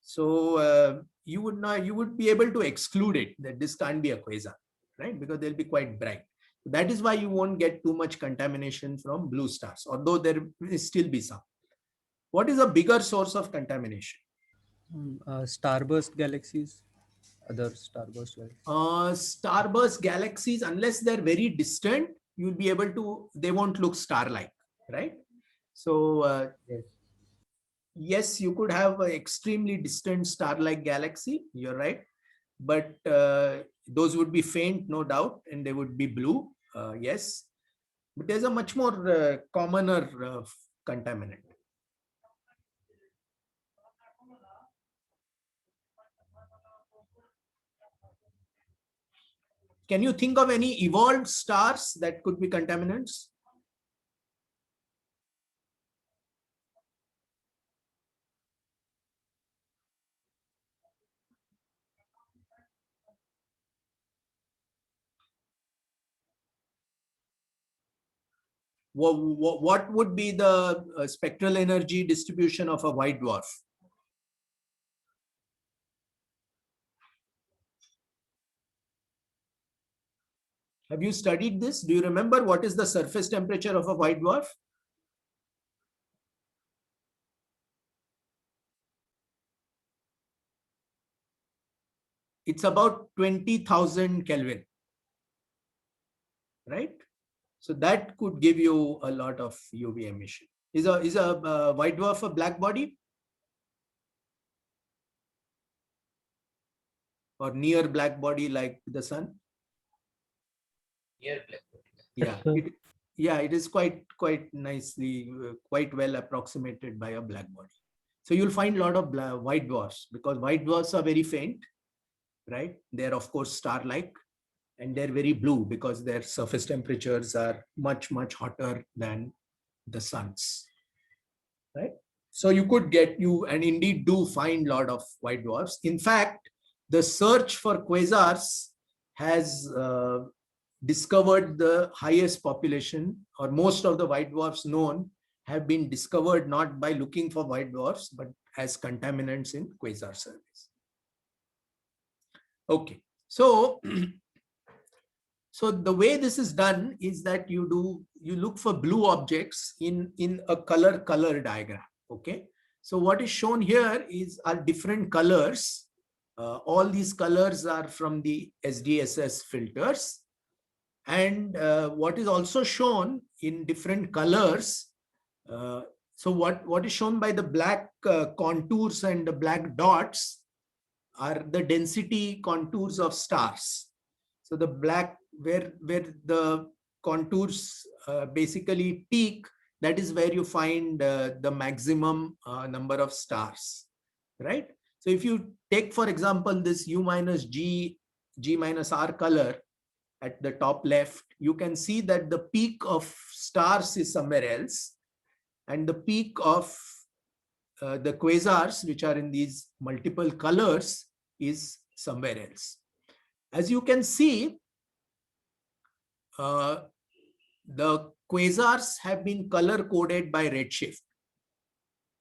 So you would be able to exclude it, that this can't be a quasar, right? Because they'll be quite bright. That is why you won't get too much contamination from blue stars, although there will still be some. What is a bigger source of contamination? Starburst galaxies, other starburst galaxies. Starburst galaxies, unless they're very distant, you'll be able to, they won't look star-like, right? So yes, you could have an extremely distant star-like galaxy, you're right. But those would be faint, no doubt, and they would be blue, yes. But there's a much more commoner contaminant. Can you think of any evolved stars that could be contaminants? What would be the spectral energy distribution of a white dwarf? Have you studied this? Do you remember what is the surface temperature of a white dwarf? It's about 20,000 Kelvin, right? So that could give you a lot of UV emission. Is a white dwarf a black body? Or near black body like the sun? Near black body. Yeah, Yes, Yeah, it is quite nicely, quite well approximated by a black body. So you'll find a lot of white dwarfs, because white dwarfs are very faint, right? They're of course star-like, and they're very blue because their surface temperatures are much hotter than the sun's, right? So you could get and indeed do find a lot of white dwarfs. In fact, the search for quasars has discovered the highest population, or most of the white dwarfs known have been discovered not by looking for white dwarfs, but as contaminants in quasar surveys. Okay, so so the way this is done is that you look for blue objects in a color diagram. Okay, so what is shown here are different colors. All these colors are from the SDSS filters. And what is also shown in different colors, so what is shown by the black contours and the black dots are the density contours of stars. So the black, where the contours basically peak, that is where you find the maximum number of stars, right? So if you take, for example, this U minus G, G minus R color at the top left, you can see that the peak of stars is somewhere else, and the peak of the quasars, which are in these multiple colors, is somewhere else. As you can see, the quasars have been color coded by redshift.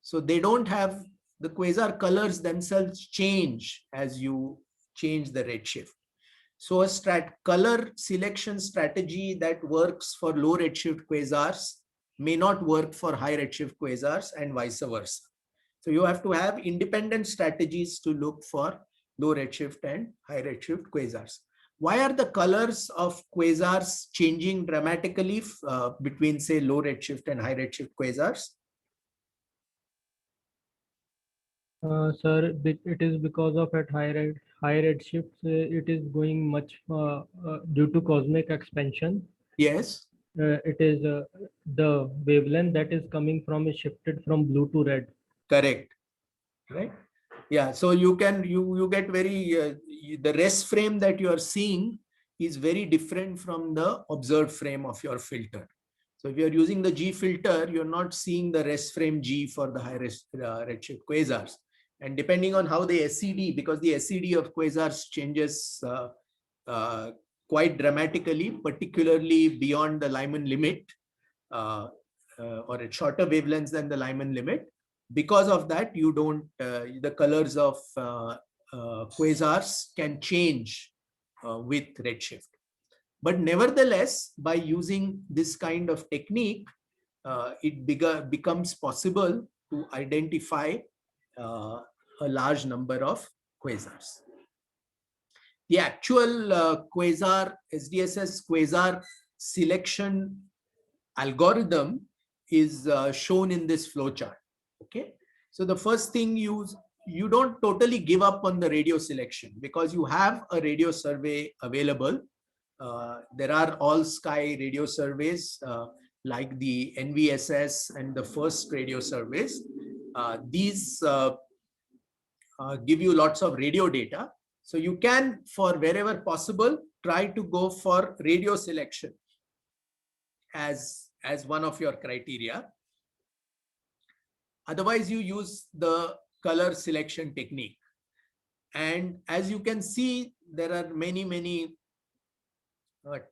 So they don't have, the quasar colors themselves change as you change the redshift. So a color selection strategy that works for low redshift quasars may not work for high redshift quasars, and vice versa. So you have to have independent strategies to look for low redshift and high redshift quasars. Why are the colors of quasars changing dramatically between, say, low redshift and high redshift quasars? Sir, it is because of at high redshift, it is going much due to cosmic expansion. Yes. It is the wavelength that is coming from is shifted from blue to red. Correct. Right. Yeah. So you get very the rest frame that you are seeing is very different from the observed frame of your filter. So if you are using the G filter, you're not seeing the rest frame G for the high redshift quasars. And depending on how the SED, because the SED of quasars changes quite dramatically, particularly beyond the Lyman limit, or at shorter wavelengths than the Lyman limit. Because of that, you don't, the colors of quasars can change with redshift. But nevertheless, by using this kind of technique, it becomes possible to identify a large number of quasars. The actual quasar, SDSS quasar selection algorithm is shown in this flowchart. Okay, so the first thing, you don't totally give up on the radio selection, because you have a radio survey available. There are all sky radio surveys like the NVSS and the FIRST radio surveys. These give you lots of radio data. So you can, for wherever possible, try to go for radio selection as one of your criteria. Otherwise, you use the color selection technique. And as you can see, there are many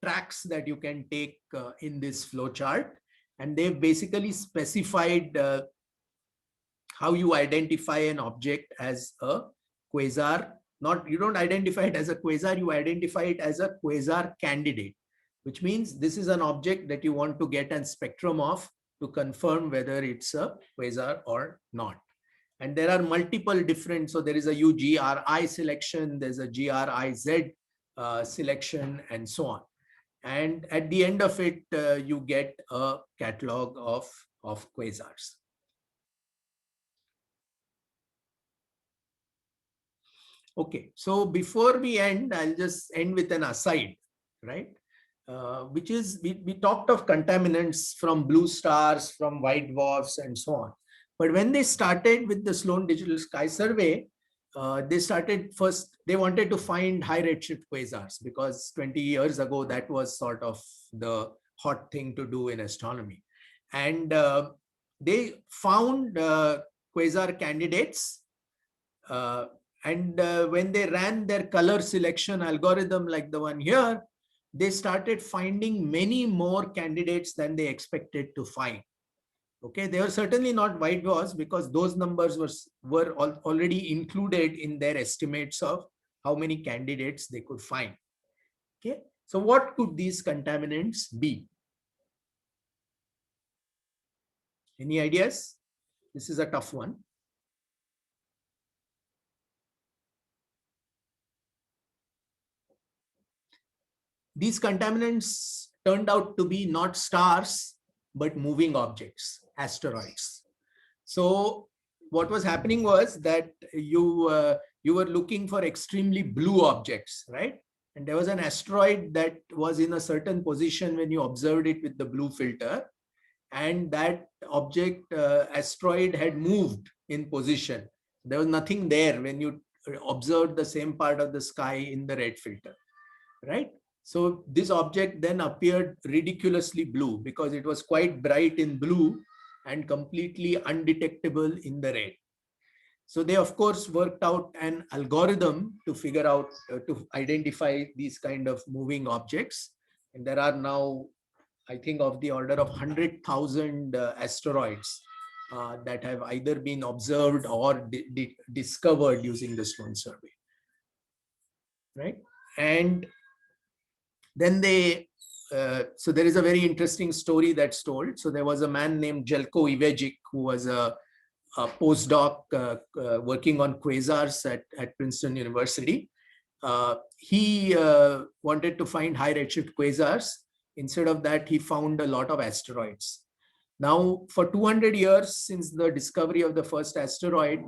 tracks that you can take in this flowchart, and they've basically specified how you identify an object as a quasar. You don't identify it as a quasar, you identify it as a quasar candidate, which means this is an object that you want to get a spectrum of to confirm whether it's a quasar or not. And there are multiple different, so there is a UGRI selection, there's a GRIZ selection, and so on. And at the end of it, you get a catalog of quasars. Okay, so before we end, I'll just end with an aside, right? which is, we talked of contaminants from blue stars, from white dwarfs, and so on. But when they started with the Sloan Digital Sky Survey, they started first, they wanted to find high redshift quasars, because 20 years ago, that was sort of the hot thing to do in astronomy. And they found quasar candidates. And when they ran their color selection algorithm like the one here, they started finding many more candidates than they expected to find. Okay, they were certainly not white dwarfs, because those numbers were already included in their estimates of how many candidates they could find. Okay, so what could these contaminants be? Any ideas? This is a tough one. These contaminants turned out to be not stars, but moving objects, asteroids. So what was happening was that you were looking for extremely blue objects, right? And there was an asteroid that was in a certain position when you observed it with the blue filter. And that object, asteroid, had moved in position. There was nothing there when you observed the same part of the sky in the red filter, right? So this object then appeared ridiculously blue, because it was quite bright in blue and completely undetectable in the red. So they, of course, worked out an algorithm to figure out, to identify these kind of moving objects. And there are now, I think, of the order of 100,000 asteroids that have either been observed or discovered using the Sloan survey, right? And then they, so there is a very interesting story that's told. So there was a man named Jelko Ivejic, who was a postdoc working on quasars at Princeton University. He wanted to find high redshift quasars. Instead of that, he found a lot of asteroids. Now, for 200 years since the discovery of the first asteroid,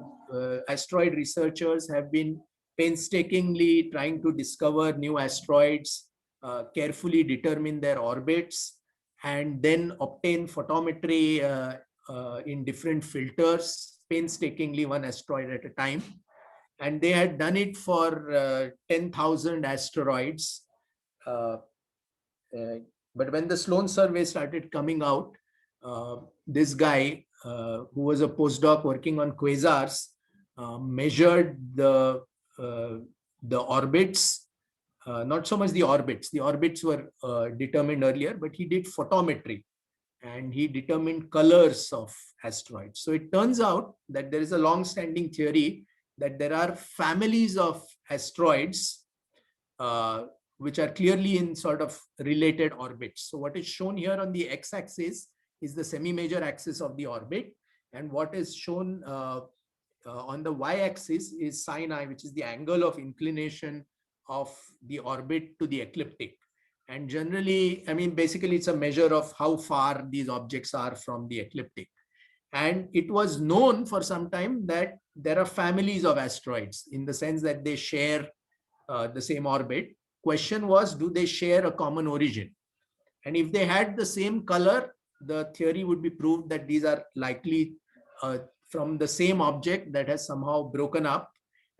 asteroid researchers have been painstakingly trying to discover new asteroids, carefully determine their orbits, and then obtain photometry in different filters, painstakingly, one asteroid at a time. And they had done it for 10,000 asteroids. But when the Sloan survey started coming out, this guy, who was a postdoc working on quasars, measured the orbits. Not so much the orbits. The orbits were determined earlier, but he did photometry, and he determined colors of asteroids. So it turns out that there is a long-standing theory that there are families of asteroids which are clearly in sort of related orbits. So what is shown here on the x-axis is the semi-major axis of the orbit, and what is shown on the y-axis is sin I, which is the angle of inclination of the orbit to the ecliptic. And generally, I mean, basically, it's a measure of how far these objects are from the ecliptic. And it was known for some time that there are families of asteroids, in the sense that they share the same orbit. Question was, do they share a common origin? And if they had the same color, the theory would be proved that these are likely from the same object that has somehow broken up,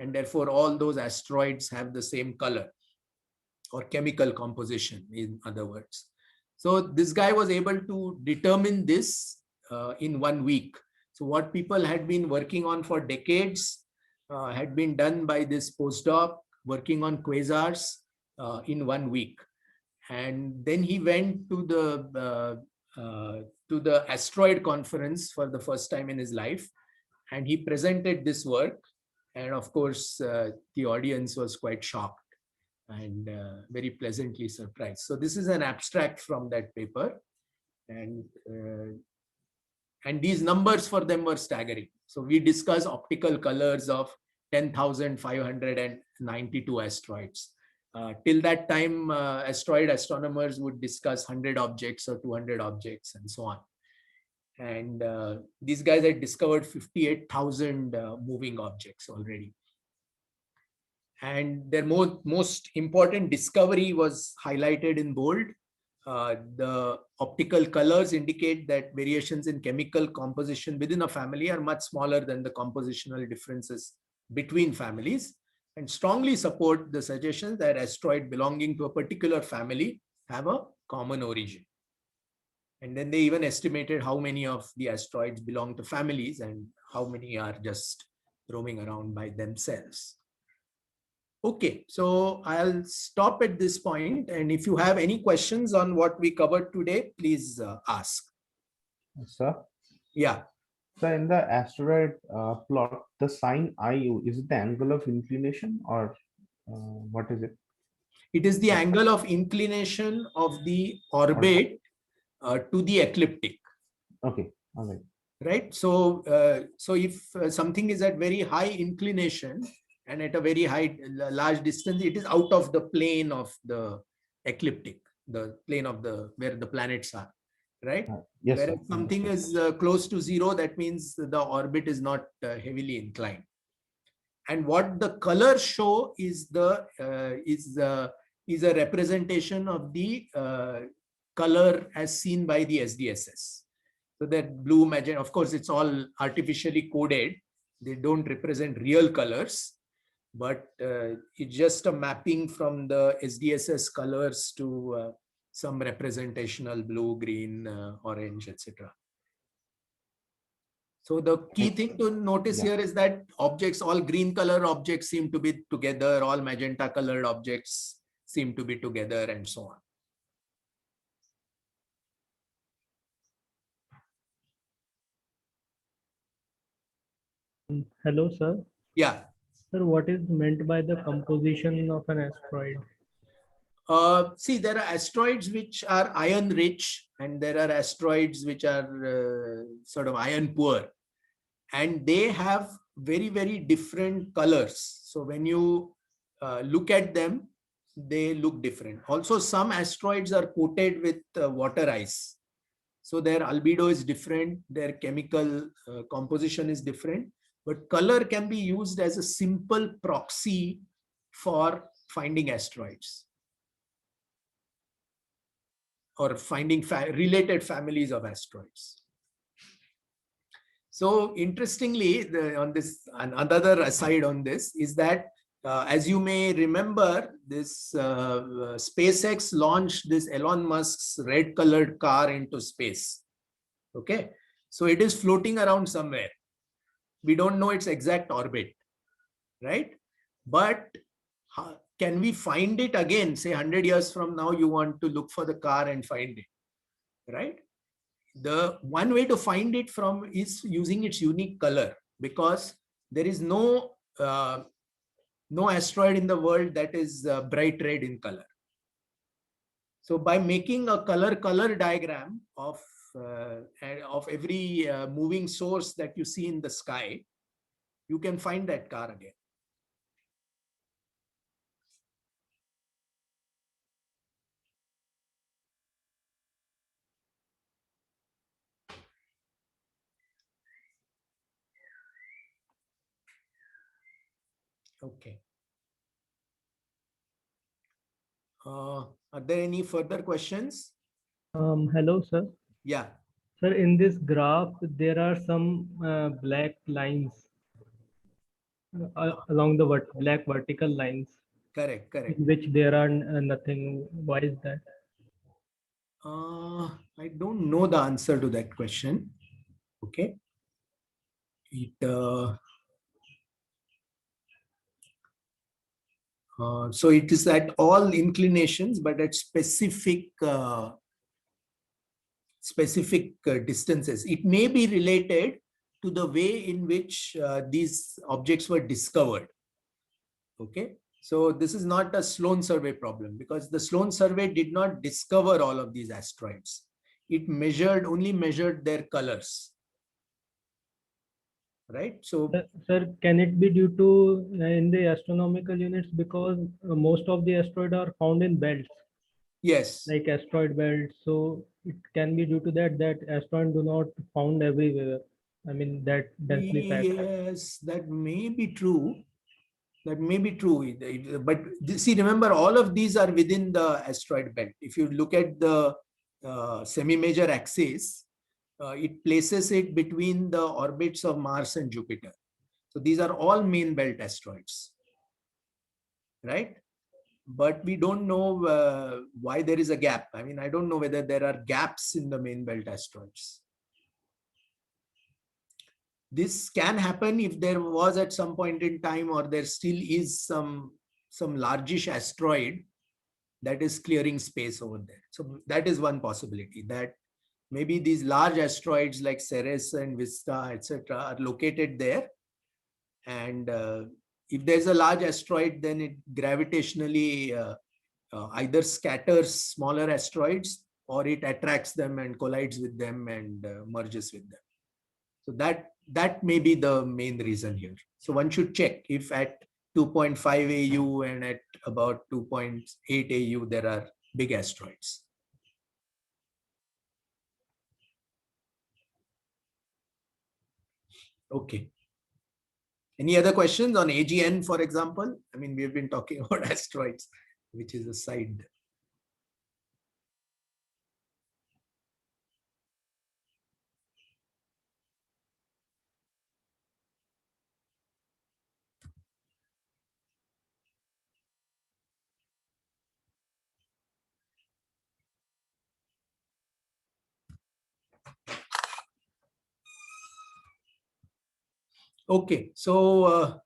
and therefore all those asteroids have the same color or chemical composition, in other words. So this guy was able to determine this in 1 week. So what people had been working on for decades had been done by this postdoc working on quasars in 1 week. And then he went to the asteroid conference for the first time in his life, and he presented this work. And of course, the audience was quite shocked and very pleasantly surprised. So this is an abstract from that paper. And these numbers for them were staggering. So we discuss optical colors of 10,592 asteroids. Till that time, asteroid astronomers would discuss 100 objects or 200 objects and so on. And these guys had discovered 58,000 moving objects already. And their most important discovery was highlighted in bold. The optical colors indicate that variations in chemical composition within a family are much smaller than the compositional differences between families, and strongly support the suggestion that asteroids belonging to a particular family have a common origin. And then they even estimated how many of the asteroids belong to families and how many are just roaming around by themselves. Okay, so I'll stop at this point, and if you have any questions on what we covered today, please ask. Sir, Yeah, so in the asteroid plot, the sign IU, is it the angle of inclination or what is it? it is the angle of inclination of the orbit to the ecliptic. Okay, all right. Right. So, so if something is at very high inclination and at a very high, large distance, it is out of the plane of the ecliptic, the plane of the where the planets are. Right. Yes, Whereas sir. something is close to zero, that means the orbit is not heavily inclined. And what the colors show is is a representation of the color as seen by the SDSS. So that blue, magenta, of course, it's all artificially coded. They don't represent real colors, but it's just a mapping from the SDSS colors to some representational blue, green, orange, etc. So the key thing to notice here is that objects, all green color objects seem to be together, all magenta colored objects seem to be together, and so on. Hello, sir. Yeah. Sir, what is meant by the composition of an asteroid? See, there are asteroids which are iron rich, and there are asteroids which are sort of iron poor, and they have very, very different colors. So when you look at them, they look different. Also, some asteroids are coated with water ice. So their albedo is different, their chemical composition is different, but color can be used as a simple proxy for finding asteroids or finding related families of asteroids. So interestingly, on this, another aside on this is that, as you may remember, this SpaceX launched this Elon Musk's red colored car into space. Okay, so it is floating around somewhere. We don't know its exact orbit, right? But can we find it again? Say 100 years from now, you want to look for the car and find it, right? The one way to find it from is using its unique color, because there is no asteroid in the world that is bright red in color. So by making a color diagram of every moving source that you see in the sky, you can find that car again. Okay. Are there any further questions? Hello, sir. Yeah. Sir, in this graph, there are some black lines along the black vertical lines. Correct. In which there are nothing. Why is that? I don't know the answer to that question. Okay. So it is at all inclinations, but at specific distances. It may be related to the way in which these objects were discovered. Okay. So this is not a Sloan survey problem, because the Sloan survey did not discover all of these asteroids. It only measured their colors. Right. So, sir, can it be due to in the astronomical units, because most of the asteroids are found in belts? Yes. Like asteroid belts. So it can be due to that asteroids do not found everywhere. I mean, that densely packed. Yes, that may be true. That may be true, but see, remember, all of these are within the asteroid belt. If you look at the semi-major axis, it places it between the orbits of Mars and Jupiter. So these are all main belt asteroids, right? But we don't know why there is a gap. I mean, I don't know whether there are gaps in the main belt asteroids. This can happen if there was at some point in time, or there still is some largish asteroid that is clearing space over there. So that is one possibility, that maybe these large asteroids like Ceres and Vista, etc., are located there. And if there's a large asteroid, then it gravitationally either scatters smaller asteroids, or it attracts them and collides with them and merges with them. So that may be the main reason here. So one should check if at 2.5 AU and at about 2.8 AU there are big asteroids. Okay. Any other questions on AGN, for example? I mean, we've been talking about asteroids, which is a side. Okay, so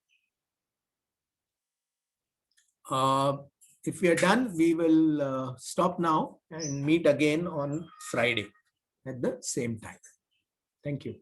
if we are done, we will stop now and meet again on Friday at the same time. Thank you.